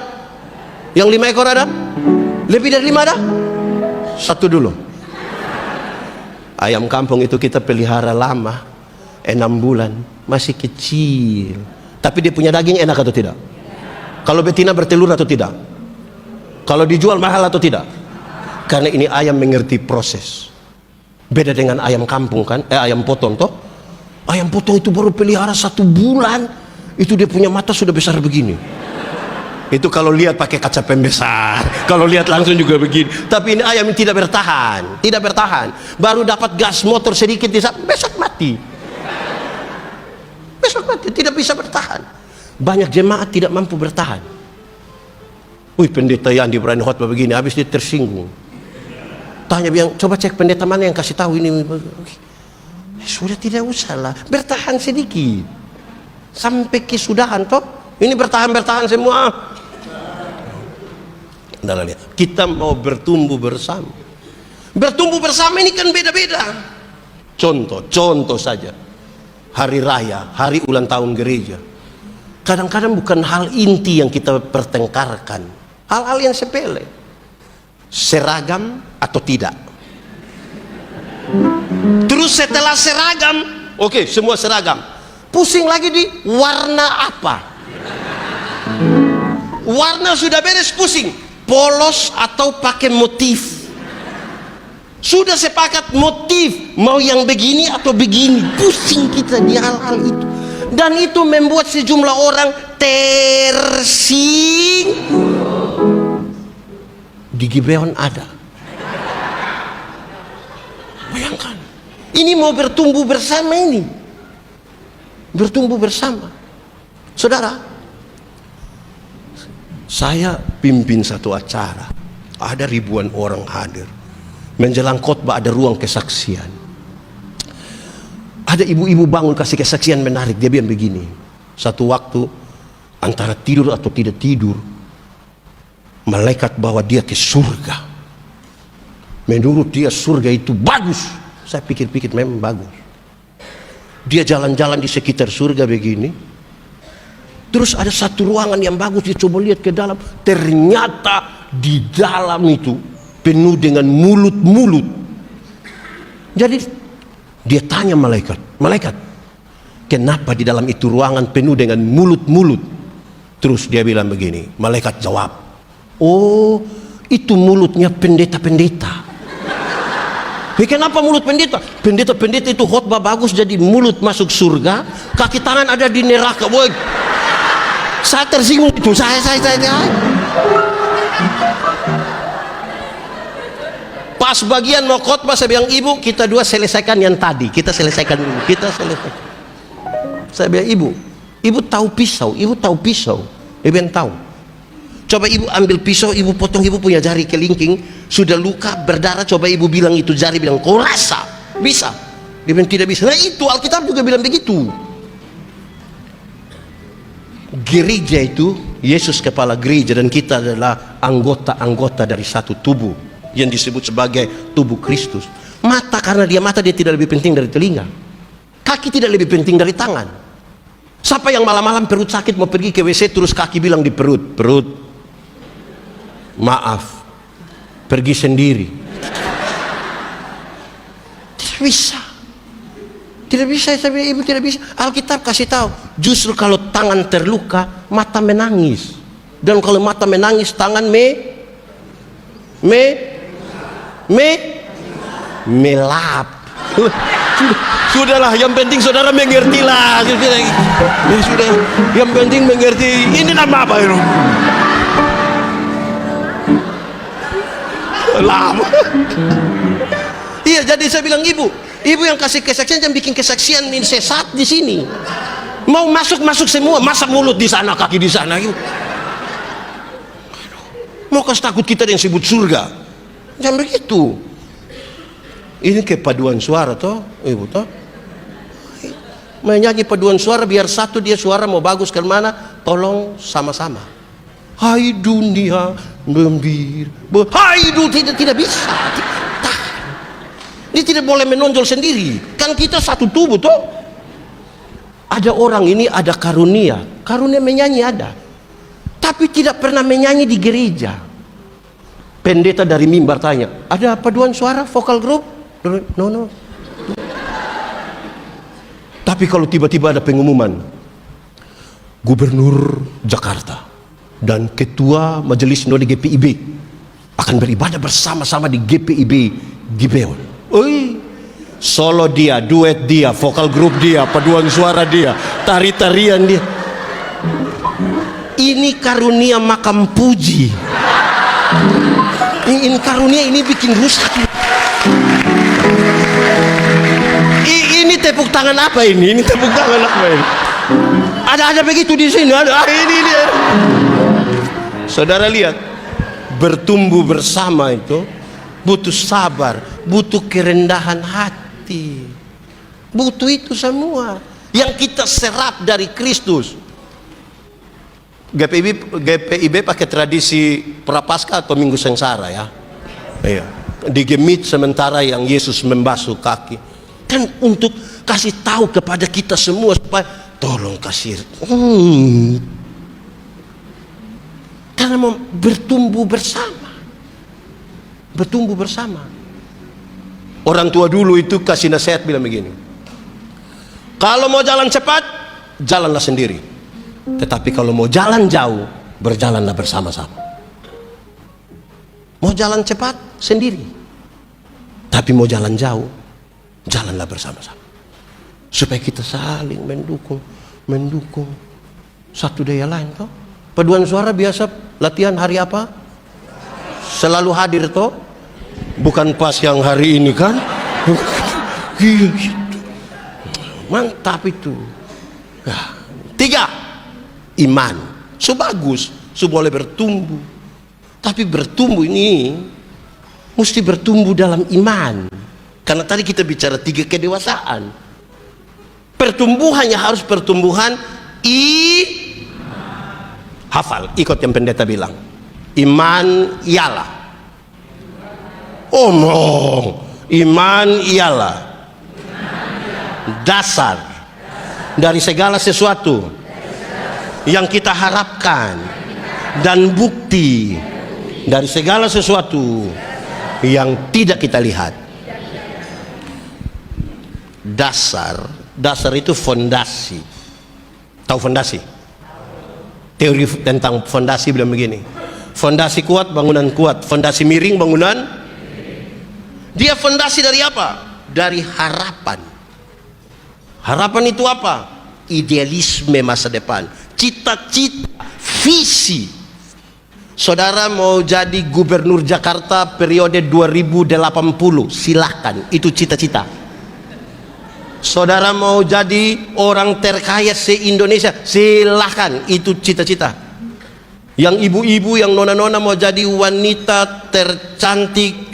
yang 5 ekor ada, lebih dari 5 ada. Satu dulu, ayam kampung itu kita pelihara lama. 6 bulan, masih kecil. Tapi dia punya daging enak atau tidak? Kalau betina bertelur atau tidak? Kalau dijual mahal atau tidak? Karena ini ayam mengerti proses. Beda dengan ayam kampung kan, ayam potong toh. Ayam potong itu baru pelihara 1 bulan, itu dia punya mata sudah besar begini. Itu kalau lihat pakai kaca pembesar, kalau lihat langsung juga begini. Tapi ini ayam tidak bertahan, tidak bertahan. Baru dapat gas motor sedikit, besok mati. Besok mati, tidak bisa bertahan. Banyak jemaat tidak mampu bertahan. Wih, pendeta yang berani khotbah begini, habis dia tersinggung. Tanya bilang, coba cek pendeta mana yang kasih tahu ini. Sudah tidak usah lah, bertahan sedikit sampai kesudahan toh. Ini bertahan semua. Nah, lihat, kita mau bertumbuh bersama. Bertumbuh bersama ini kan beda-beda. Contoh saja, hari raya, hari ulang tahun gereja. Kadang-kadang bukan hal inti yang kita pertengkarkan, hal-hal yang sepele. Seragam atau tidak. Terus setelah seragam, oke, semua seragam. Pusing lagi di warna apa? Warna sudah beres, pusing. Polos atau pakai motif. Sudah sepakat motif, mau yang begini atau begini. Pusing kita di hal-hal itu. Dan itu membuat sejumlah orang tersinggung. Di Gibeon ada. Bayangkan, ini mau bertumbuh bersama ini. Bertumbuh bersama. Saudara, saya pimpin satu acara. Ada ribuan orang hadir. Menjelang khotbah ada ruang kesaksian. Ada ibu-ibu bangun kasih kesaksian menarik. Dia bilang begini, satu waktu antara tidur atau tidak tidur, malaikat bawa dia ke surga. Menurut dia surga itu bagus. Saya pikir-pikir memang bagus. Dia jalan-jalan di sekitar surga begini. Terus ada satu ruangan yang bagus, dia coba lihat ke dalam. Ternyata di dalam itu penuh dengan mulut-mulut. Jadi dia tanya malaikat, kenapa di dalam itu ruangan penuh dengan mulut-mulut? Terus dia bilang begini, malaikat jawab, oh, itu mulutnya pendeta-pendeta. Kenapa mulut pendeta? Pendeta-pendeta itu khotbah bagus jadi mulut masuk surga, kaki tangan ada di neraka. Boy, saya tersinggung itu. Saya. Pas bagian mau khotbah saya bilang, ibu, kita dua selesaikan yang tadi. Kita selesaikan dulu. Saya bilang, ibu tahu pisau. Ibu yang tahu. Coba ibu ambil pisau, ibu potong, ibu punya jari kelingking, sudah luka, berdarah, coba ibu bilang itu jari, bilang, kau rasa? Bisa? Dia bilang tidak bisa. Nah itu Alkitab juga bilang begitu. Gereja itu, Yesus kepala gereja dan kita adalah anggota-anggota dari satu tubuh yang disebut sebagai tubuh Kristus. Mata, karena dia mata, dia tidak lebih penting dari telinga. Kaki tidak lebih penting dari tangan. Siapa yang malam-malam perut sakit mau pergi ke WC terus kaki bilang di perut, maaf, pergi sendiri. Tidak bisa, ibu tidak bisa. Alkitab kasih tahu, justru kalau tangan terluka, mata menangis. Dan kalau mata menangis, tangan melap. Sudahlah, yang penting saudara mengertilah. Sudah, yang penting mengerti. Ini nama apa itu? Lama. Iya, jadi saya bilang ibu yang kasih kesaksian jangan bikin kesaksian ini sesat di sini. Mau masuk semua, masa mulut di sana, kaki di sana. Mau kasih takut kita yang sebut surga? Jangan begitu. Ini kepaduan suara toh, ibu toh. Menyanyi paduan suara biar satu dia suara mau bagus ke mana, tolong sama-sama. Hai dunia gembira, hai dunia, tidak bisa. Dia tidak boleh menonjol sendiri. Kan kita satu tubuh toh. Ada orang ini ada karunia menyanyi ada, tapi tidak pernah menyanyi di gereja. Pendeta dari mimbar tanya, ada paduan suara vokal grup? No. Tapi Tapi kalau tiba-tiba ada pengumuman, Gubernur Jakarta dan Ketua Majelis Node GPIB akan beribadah bersama-sama di GPIB Gibeon. Oi, solo dia, duet dia, vokal grup dia, paduan suara dia, tari-tarian dia. Ini karunia makam puji. Ini karunia ini bikin rusak. Ini tepuk tangan apa ini? Ini tepuk tangan apa ini? Ada begitu di sini. Ada ini dia. Saudara lihat, bertumbuh bersama itu butuh sabar, butuh kerendahan hati, butuh itu semua yang kita serap dari Kristus. GPIB pakai tradisi Prapaskah atau Minggu Sengsara ya. Iya. Digemit sementara yang Yesus membasuh kaki. Kan untuk kasih tahu kepada kita semua supaya tolong kasih. Karena mau bertumbuh bersama. Bertumbuh bersama. Orang tua dulu itu kasih nasihat bilang begini. Kalau mau jalan cepat, jalanlah sendiri. Tetapi kalau mau jalan jauh, berjalanlah bersama-sama. Mau jalan cepat sendiri. Tapi mau jalan jauh, jalanlah bersama-sama. Supaya kita saling mendukung satu daya lain toh. Paduan suara biasa latihan hari apa? Selalu hadir toh. Bukan pas yang hari ini kan. Gitu. Mantap itu. Nah, 3, iman. So bagus, so boleh bertumbuh. Tapi bertumbuh ini mesti bertumbuh dalam iman. Karena tadi kita bicara 3 kedewasaan. Pertumbuhannya harus pertumbuhan hafal, ikut yang pendeta bilang. Iman ialah. Omong. Iman ialah dasar dari segala sesuatu yang kita harapkan dan bukti dari segala sesuatu yang tidak kita lihat. Dasar itu fondasi. Tahu fondasi? Teori tentang fondasi bilang begini. Fondasi kuat, bangunan kuat. Fondasi miring, bangunan. Dia fondasi dari apa? Dari harapan. Harapan itu apa? Idealisme masa depan. Cita-cita, visi. Saudara mau jadi gubernur Jakarta periode 2080, silahkan. Itu cita-cita. Saudara mau jadi orang terkaya se-Indonesia, silahkan, itu cita-cita. Yang ibu-ibu, yang nona-nona mau jadi wanita tercantik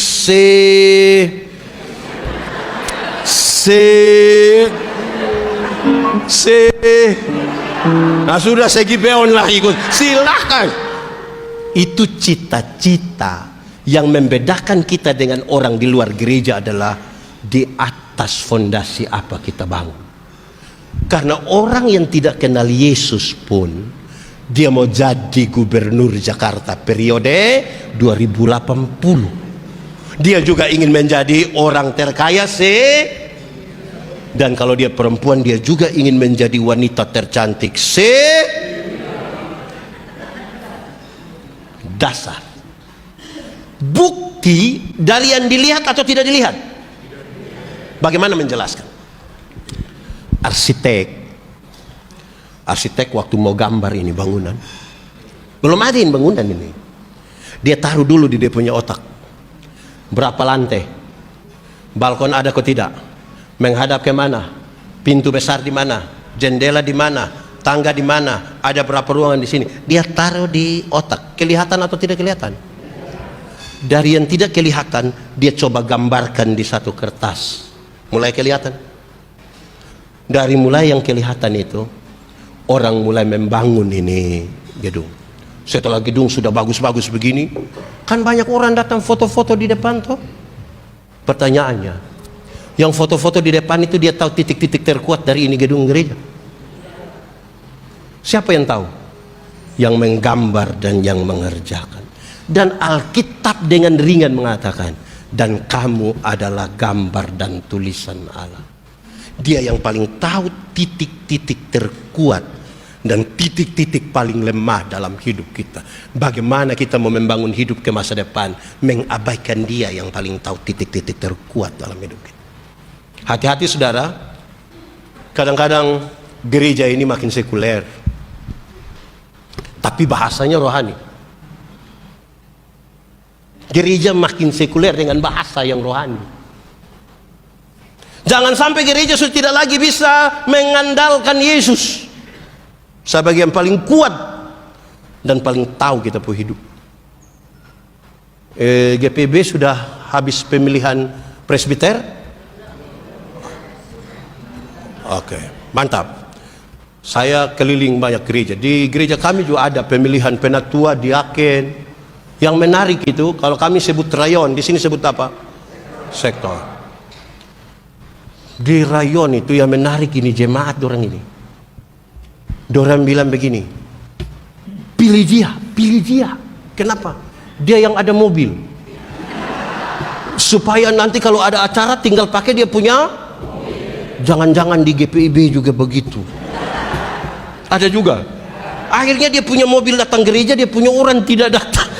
nah sudah segi beon lah ikut, silahkan. Itu cita-cita. Yang membedakan kita dengan orang di luar gereja adalah di atas fondasi apa kita bangun. Karena orang yang tidak kenal Yesus pun, dia mau jadi gubernur Jakarta periode 2080. Dia juga ingin menjadi orang terkaya dan kalau dia perempuan dia juga ingin menjadi wanita tercantik dasar. Bukti dari yang dilihat atau tidak dilihat. Bagaimana menjelaskan? Arsitek waktu mau gambar ini bangunan, belum ada yang bangunan ini, dia taruh dulu di dia punya otak. Berapa lantai? Balkon ada atau tidak? Menghadap ke mana? Pintu besar di mana? Jendela di mana? Tangga di mana? Ada berapa ruangan di sini? Dia taruh di otak. Kelihatan atau tidak kelihatan? Dari yang tidak kelihatan, dia coba gambarkan di satu kertas. Mulai kelihatan. Dari mulai yang kelihatan itu, orang mulai membangun ini gedung. Setelah gedung sudah bagus-bagus begini, kan banyak orang datang foto-foto di depan toh. Pertanyaannya, yang foto-foto di depan itu dia tahu titik-titik terkuat dari ini gedung gereja? Siapa yang tahu? Yang menggambar dan yang mengerjakan. Dan Alkitab dengan ringan mengatakan, dan kamu adalah gambar dan tulisan Allah. Dia yang paling tahu titik-titik terkuat dan titik-titik paling lemah dalam hidup kita. Bagaimana kita mau membangun hidup ke masa depan, mengabaikan Dia yang paling tahu titik-titik terkuat dalam hidup kita. Hati-hati saudara, kadang-kadang gereja ini makin sekuler, tapi bahasanya rohani. Gereja makin sekuler dengan bahasa yang rohani. Jangan sampai gereja sudah tidak lagi bisa mengandalkan Yesus sebagai yang paling kuat dan paling tahu kita punya hidup. GPB sudah habis pemilihan presbiter? Oke, mantap. Saya keliling banyak gereja. Di gereja kami juga ada pemilihan penatua, diaken. Yang menarik itu, kalau kami sebut rayon, di sini sebut apa? Sektor. Di rayon itu yang menarik ini jemaat orang ini. Dorang bilang begini, pilih dia. Kenapa? Dia yang ada mobil. Supaya nanti kalau ada acara tinggal pakai dia punya. Jangan-jangan di GPIB juga begitu. Ada juga. Akhirnya dia punya mobil datang gereja, dia punya orang tidak datang.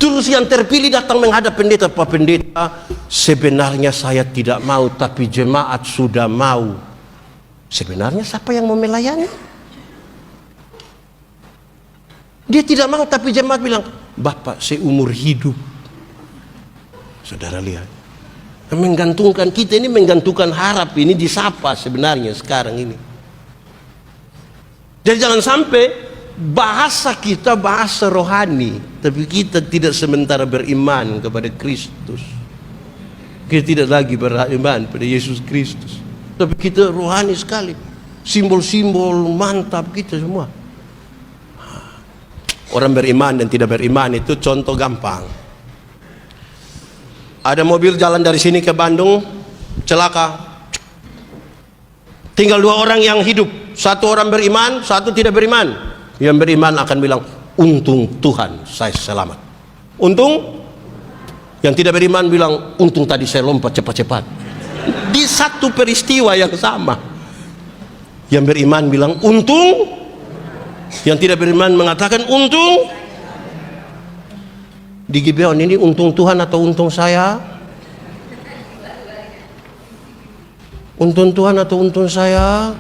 Terus yang terpilih datang menghadap pendeta. Pak Pendeta, sebenarnya saya tidak mau, tapi jemaat sudah mau. Sebenarnya siapa yang mau melayani? Dia tidak mau, tapi jemaat bilang, Bapak seumur hidup. Saudara lihat, menggantungkan kita ini, menggantungkan harap ini disapa sebenarnya sekarang ini. Jadi jangan sampai bahasa kita bahasa rohani, tapi kita tidak sementara beriman kepada Kristus. Kita tidak lagi beriman pada Yesus Kristus, tapi kita rohani sekali. Simbol-simbol mantap kita semua. Orang beriman dan tidak beriman itu contoh gampang. Ada mobil jalan dari sini ke Bandung, celaka. Tinggal 2 orang yang hidup. Satu orang beriman, satu tidak beriman. Yang beriman akan bilang, untung Tuhan saya selamat. Untung. Yang tidak beriman bilang, untung tadi saya lompat cepat-cepat. Di satu peristiwa yang sama. Yang beriman bilang, untung. Yang tidak beriman mengatakan, untung. Di Gibeon ini untung Tuhan atau untung saya? Untung Tuhan atau untung saya?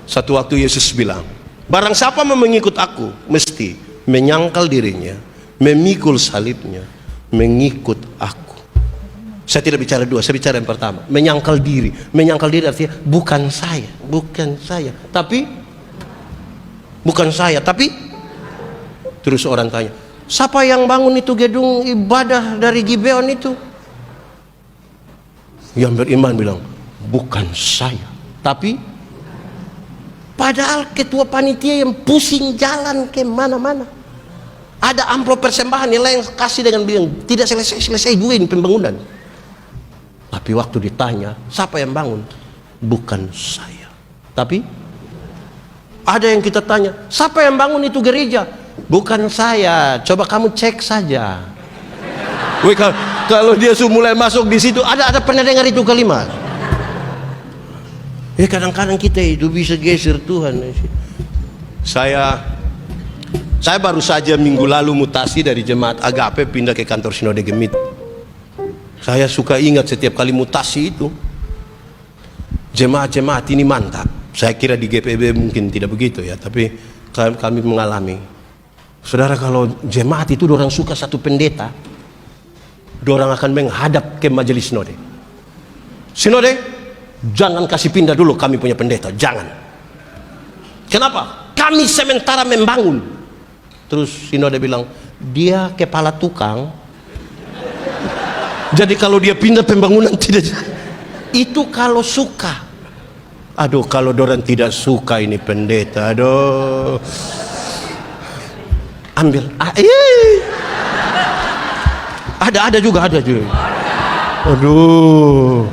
Satu waktu Yesus bilang, barang siapa mau mengikut aku, mesti menyangkal dirinya, memikul salibnya, mengikut aku. Saya tidak bicara 2, saya bicara yang pertama. Menyangkal diri. Menyangkal diri artinya bukan saya, tapi bukan saya, tapi terus orang tanya, siapa yang bangun itu gedung ibadah dari Gibeon itu? Yang beriman bilang, bukan saya, tapi padahal ketua panitia yang pusing jalan ke mana-mana. Ada amplop persembahan yang lain kasih dengan bilang, tidak selesai juga ini pembangunan. Tapi waktu ditanya, siapa yang bangun? Bukan saya. Tapi ada yang kita tanya, siapa yang bangun itu gereja? Bukan saya, coba kamu cek saja. Wih, kalau dia sudah mulai masuk di situ, ada pernah dengar itu kalimat? Ya kadang-kadang kita itu bisa geser Tuhan. Saya baru saja minggu lalu mutasi dari jemaat Agape pindah ke kantor Sinode Gemit. Saya suka ingat setiap kali mutasi itu, jemaat-jemaat ini mantap. Saya kira di GPB mungkin tidak begitu ya, tapi kami mengalami. Saudara, kalau jemaat itu orang suka satu pendeta, orang akan menghadap ke majelis sinode. Sinode, jangan kasih pindah dulu kami punya pendeta, jangan. Kenapa? Kami sementara membangun. Terus sinode bilang, dia kepala tukang. Jadi kalau dia pindah pembangunan tidak. Itu kalau suka. Aduh, kalau orang tidak suka ini pendeta, aduh. Ambil. Ada juga. Aduh.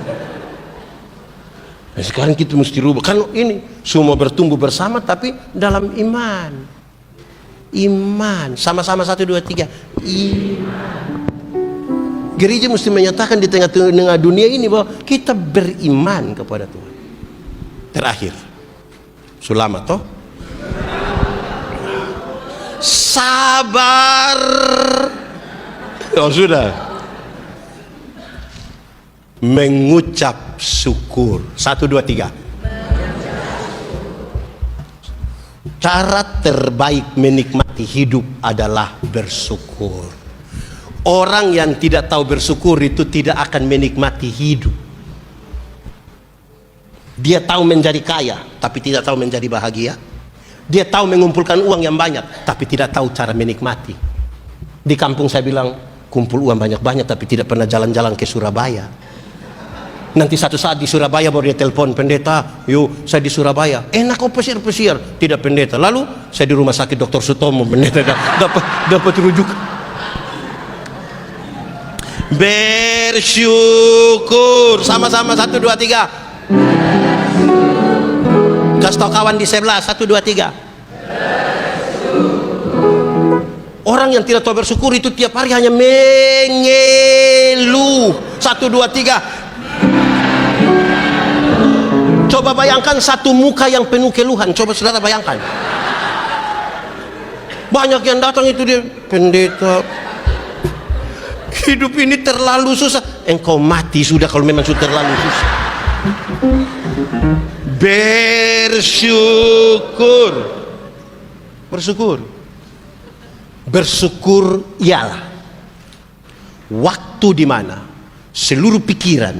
Nah, sekarang kita mesti rubah. Kan ini semua bertumbuh bersama tapi dalam iman. Iman. Sama-sama 1, 2, 3. Iman. Gereja mesti menyatakan di tengah-tengah dunia ini bahwa kita beriman kepada Tuhan. Terakhir, selamat toh. Sabar. Oh sudah. Mengucap syukur. 1, 2, 3. Cara terbaik menikmati hidup adalah bersyukur. Orang yang tidak tahu bersyukur itu tidak akan menikmati hidup. Dia tahu menjadi kaya, tapi tidak tahu menjadi bahagia. Dia tahu mengumpulkan uang yang banyak, tapi tidak tahu cara menikmati. Di kampung saya bilang, kumpul uang banyak-banyak, tapi tidak pernah jalan-jalan ke Surabaya. Nanti satu saat di Surabaya baru dia telepon, pendeta, yuk saya di Surabaya. Enak kok pesir-pesir, tidak pendeta. Lalu saya di rumah sakit Dr. Sutomo, pendeta dapat rujukan. Bersyukur sama-sama 1, 2, 3. Kasih tau kawan di sebelah 1, 2, 3. Orang yang tidak tahu bersyukur itu tiap hari hanya mengeluh. 1, 2, 3. Coba bayangkan satu muka yang penuh keluhan. Coba saudara bayangkan. Banyak yang datang itu dia, pendeta, hidup ini terlalu susah. Engkau mati sudah kalau memang sudah terlalu susah. Bersyukur. Bersyukur. Bersyukur ialah waktu di mana seluruh pikiran,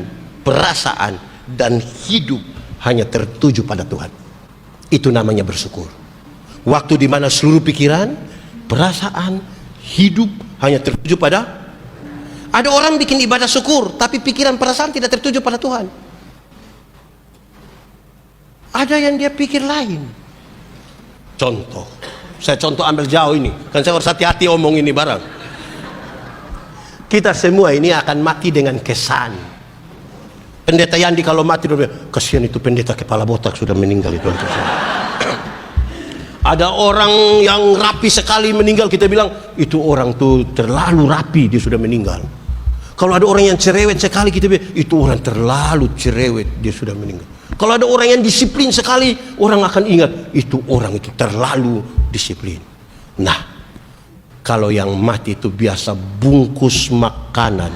perasaan, dan hidup hanya tertuju pada Tuhan. Itu namanya bersyukur. Waktu di mana seluruh pikiran, perasaan, hidup hanya tertuju pada. Ada orang bikin ibadah syukur, tapi pikiran perasaan tidak tertuju pada Tuhan. Ada yang dia pikir lain. Contoh, saya contoh ambil jauh ini, kan saya harus hati-hati omong ini barang. Kita semua ini akan mati dengan kesan. Pendeta Yandi kalau mati, kasihan itu pendeta kepala botak sudah meninggal itu. Ada orang yang rapi sekali meninggal, kita bilang itu orang tuh terlalu rapi, dia sudah meninggal. Kalau ada orang yang cerewet sekali, kita bilang itu orang terlalu cerewet, dia sudah meninggal. Kalau ada orang yang disiplin sekali, orang akan ingat itu orang itu terlalu disiplin. Nah, kalau yang mati itu biasa bungkus makanan.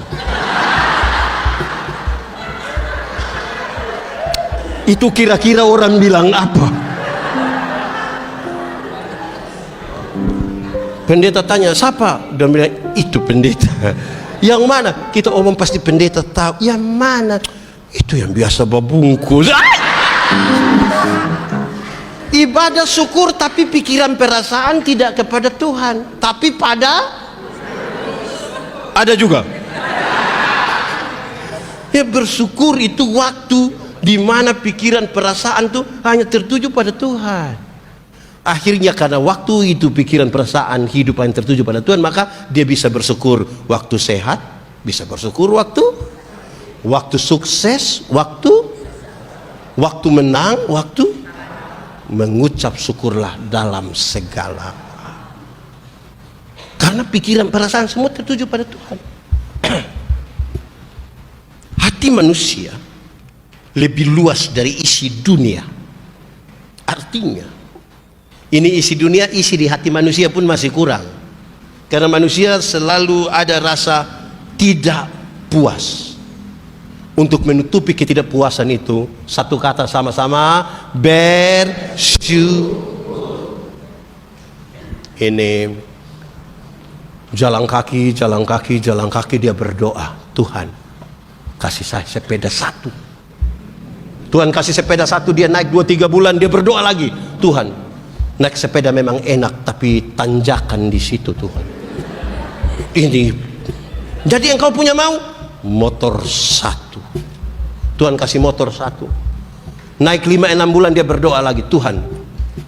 Itu kira-kira orang bilang apa? Pendeta tanya, siapa? Dia bilang, itu pendeta. Yang mana? Kita omong pasti pendeta tahu. Yang mana? Itu yang biasa babungkus. Ibadah syukur tapi pikiran perasaan tidak kepada Tuhan, tapi pada. Ada juga. Ya, bersyukur itu waktu di mana pikiran perasaan itu hanya tertuju pada Tuhan. Akhirnya karena waktu itu pikiran perasaan hidup hanya tertuju pada Tuhan, maka dia bisa bersyukur waktu sehat, bisa bersyukur waktu sukses, waktu menang, waktu mengucap syukurlah dalam segala. Karena pikiran perasaan semua tertuju pada Tuhan. Hati manusia lebih luas dari isi dunia. Artinya, ini isi dunia, isi di hati manusia pun masih kurang. Karena manusia selalu ada rasa tidak puas. Untuk menutupi ketidakpuasan itu, satu kata sama-sama, bersyukur. Ini jalan kaki dia berdoa, Tuhan kasih saya sepeda 1. Tuhan kasih sepeda 1, dia naik 2-3 bulan, dia berdoa lagi, Tuhan naik sepeda memang enak tapi tanjakan di situ Tuhan. Ini jadi yang kau punya mau motor 1. Tuhan kasih motor 1. Naik 5-6 bulan dia berdoa lagi, Tuhan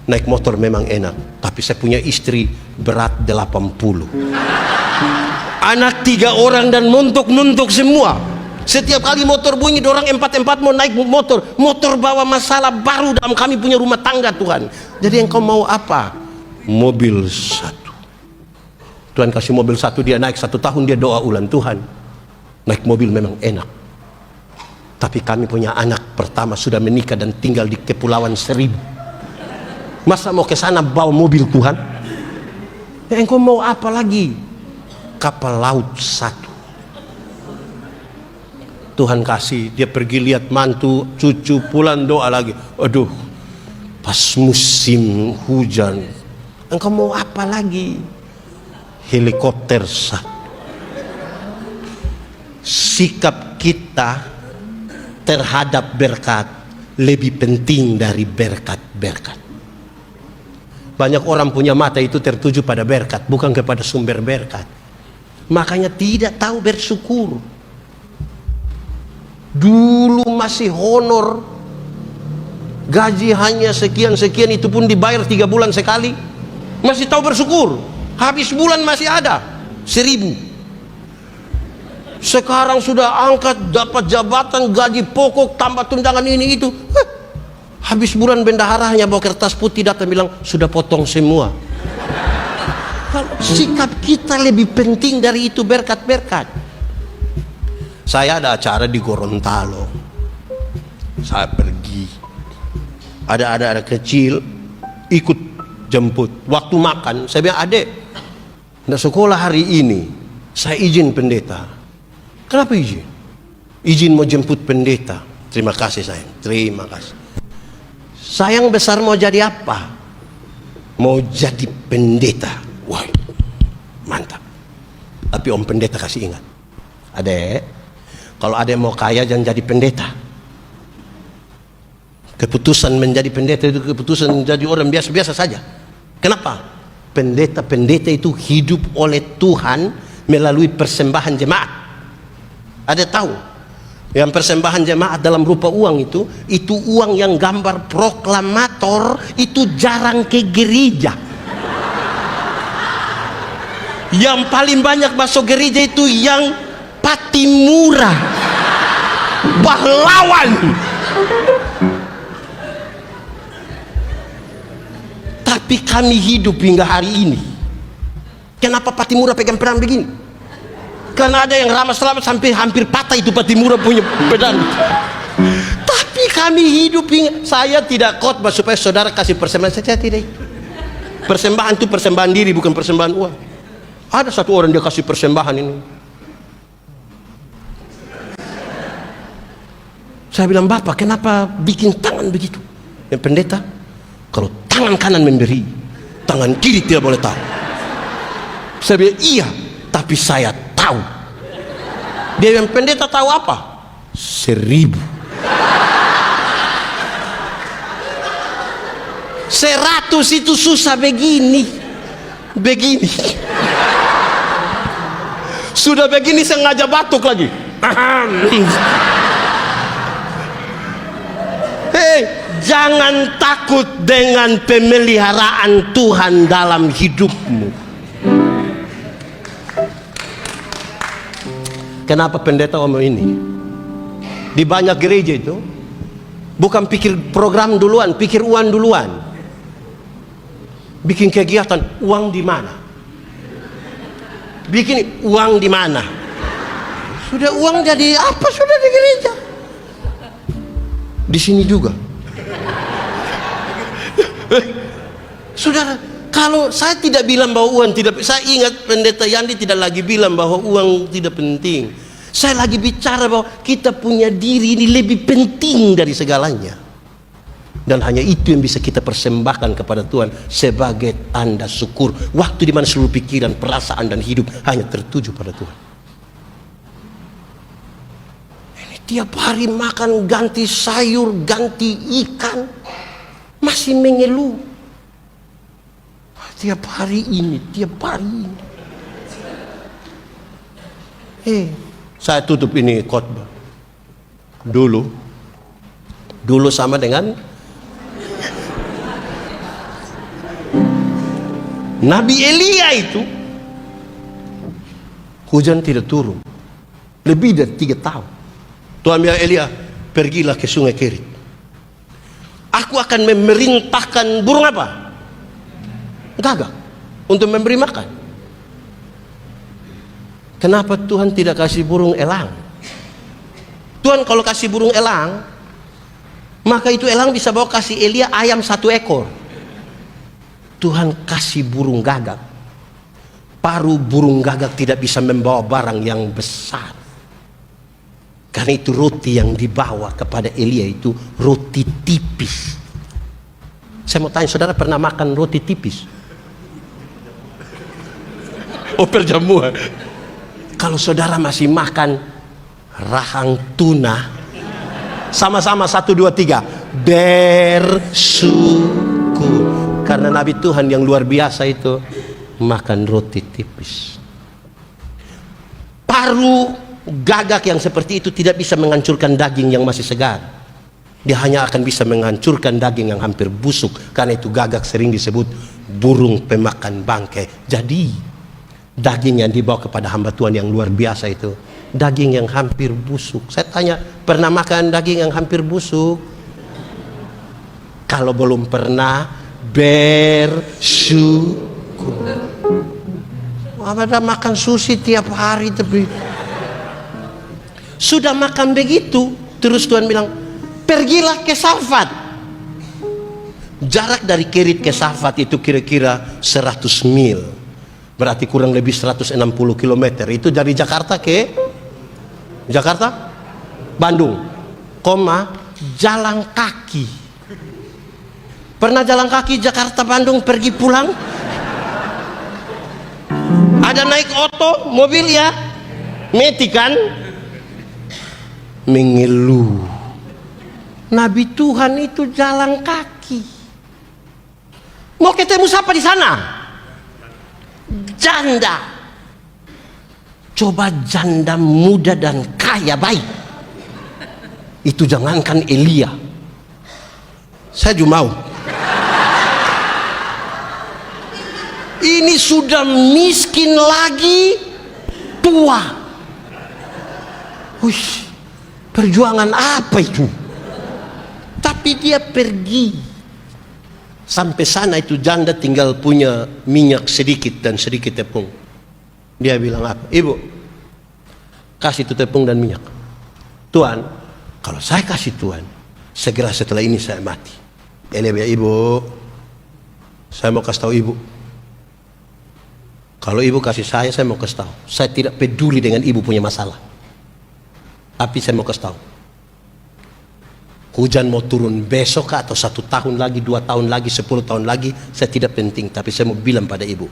naik motor memang enak tapi saya punya istri berat 80. Anak 3 orang dan montok-montok semua. Setiap kali motor bunyi, dorang 4 mau naik motor bawa masalah baru dalam kami punya rumah tangga Tuhan. Jadi engkau mau apa? Mobil 1. Tuhan kasih mobil 1, dia naik 1 tahun, dia doa ulang, Tuhan Naik mobil memang enak. Tapi kami punya anak pertama sudah menikah dan tinggal di Kepulauan Seribu. Masa mau ke sana bawa mobil Tuhan? Ya, engkau mau apa lagi? Kapal laut satu. Tuhan kasih, dia pergi lihat mantu, cucu, pulang doa lagi. Aduh, pas musim hujan, engkau mau apa lagi? Helikopter satu. Sikap kita terhadap berkat lebih penting dari berkat-berkat. Banyak orang punya mata itu tertuju pada berkat, bukan kepada sumber berkat. Makanya tidak tahu bersyukur. Dulu masih honor, gaji hanya sekian-sekian, itu pun dibayar 3 bulan sekali, masih tahu bersyukur. Habis bulan masih ada 1.000. Sekarang sudah angkat, dapat jabatan, gaji pokok, tambah tunjangan ini itu. Habis bulan bendaharanya bawa kertas putih datang bilang sudah potong semua. Sikap kita lebih penting dari itu berkat-berkat. Saya ada acara di Gorontalo, saya pergi, ada anak kecil ikut jemput. Waktu makan saya bilang, adek, nggak sekolah hari ini, saya izin pendeta. Kenapa izin? Izin mau jemput pendeta. Terima kasih sayang, terima kasih. Sayang besar mau jadi apa? Mau jadi pendeta. Wah, mantap. Tapi om pendeta kasih ingat, adek, kalau adek mau kaya jangan jadi pendeta. Keputusan menjadi pendeta itu keputusan menjadi orang biasa-biasa saja. Kenapa? Pendeta-pendeta itu hidup oleh Tuhan melalui persembahan jemaat. Ada tahu? Yang persembahan jemaat dalam rupa uang itu uang yang gambar proklamator, itu jarang ke gereja. Yang paling banyak masuk gereja itu yang Patimura, pahlawan. Tapi kami hidup hingga hari ini. Kenapa Patimura pegang pedang begini? Karena ada yang ramah-ramah sampai hampir patah itu Patimura punya pedang. Tapi kami hidup hingga, saya tidak khotbah supaya saudara kasih persembahan, saya tidak. Persembahan itu persembahan diri, bukan persembahan uang. Ada satu orang dia kasih persembahan ini. Saya bilang, Bapak kenapa bikin tangan begitu? Yang pendeta, kalau tangan kanan memberi, tangan kiri tidak boleh tahu. Saya bilang, iya, tapi saya tahu. Dia yang pendeta tahu apa? 1.000. 100 itu susah begini. Sudah begini sengaja batuk lagi. Hei, jangan takut dengan pemeliharaan Tuhan dalam hidupmu. Kenapa pendeta ngomong ini? Di banyak gereja itu bukan pikir program duluan, pikir uang duluan. Bikin kegiatan, uang di mana? Bikin uang di mana? Sudah uang jadi apa sudah di gereja? Di sini juga. Saudara, kalau saya tidak bilang bahwa uang tidak, saya ingat pendeta Yandi tidak lagi bilang bahwa uang tidak penting. Saya lagi bicara bahwa kita punya diri ini lebih penting dari segalanya. Dan hanya itu yang bisa kita persembahkan kepada Tuhan sebagai tanda syukur. Waktu di mana seluruh pikiran, perasaan dan hidup hanya tertuju pada Tuhan. Ini tiap hari makan ganti sayur, ganti ikan, masih mengeluh. Tiap hari ini. Saya tutup ini khotbah. Dulu sama dengan Nabi Elia itu, hujan tidak turun lebih dari 3 tahun. Tuhan bilang, Elia, pergilah ke sungai Kerit. Aku akan memerintahkan burung apa? Gagak untuk memberi makan. Kenapa Tuhan tidak kasih burung elang? Tuhan kalau kasih burung elang, maka itu elang bisa bawa kasih Elia ayam 1 ekor. Tuhan kasih burung gagak. Paruh burung gagak tidak bisa membawa barang yang besar. Karena itu roti yang dibawa kepada Elia itu roti tipis. Saya mau tanya, saudara pernah makan roti tipis? Oh, perjamuan. Kalau saudara masih makan rahang tuna, sama-sama 1, 2, 3 bersyukur. Karena Nabi Tuhan yang luar biasa itu makan roti tipis. Paruh gagak yang seperti itu tidak bisa menghancurkan daging yang masih segar. Dia hanya akan bisa menghancurkan daging yang hampir busuk. Karena itu gagak sering disebut burung pemakan bangkai. Jadi daging yang dibawa kepada hamba Tuhan yang luar biasa itu daging yang hampir busuk. Saya tanya, pernah makan daging yang hampir busuk? Kalau belum pernah, bersyukur. Ada makan sushi tiap hari, tapi sudah makan begitu, terus Tuhan bilang, pergilah ke Safat. Jarak dari Kerit ke Safat itu kira-kira 100 mil. Berarti kurang lebih 160 km. Itu dari Jakarta ke Bandung, jalan kaki. Pernah jalan kaki Jakarta Bandung pergi pulang? Ada naik oto, mobil ya? Meti kan? Mengeluh. Nabi Tuhan itu jalan kaki. Mau ketemu siapa di sana? Janda. Coba janda muda dan kaya baik. Itu jangankan Elia. Saya juga mau. Ini sudah miskin lagi, tua. Wih, perjuangan apa itu? Tapi dia pergi. Sampai sana itu janda tinggal punya minyak sedikit dan sedikit tepung. Dia bilang apa? Ibu, kasih itu tepung dan minyak. Tuhan, kalau saya kasih Tuhan, segera setelah ini saya mati. Elia bilang, ibu, saya mau kasih tahu ibu. Kalau ibu kasih saya mau kasih tahu. Saya tidak peduli dengan ibu punya masalah. Tapi saya mau kasih tahu. Hujan mau turun besok atau 1 tahun lagi, 2 tahun lagi, 10 tahun lagi, saya tidak penting. Tapi saya mau bilang pada ibu,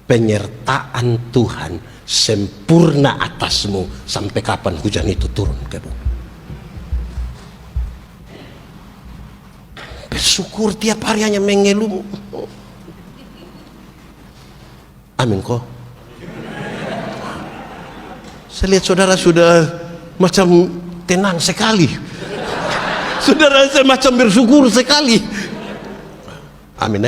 penyertaan Tuhan sempurna atasmu sampai kapan hujan itu turun ke bumi. Bersyukur tiap hari hanya mengeluh. Amin kok. Saya lihat saudara sudah macam tenang sekali. Saudara saya macam bersyukur sekali. Amin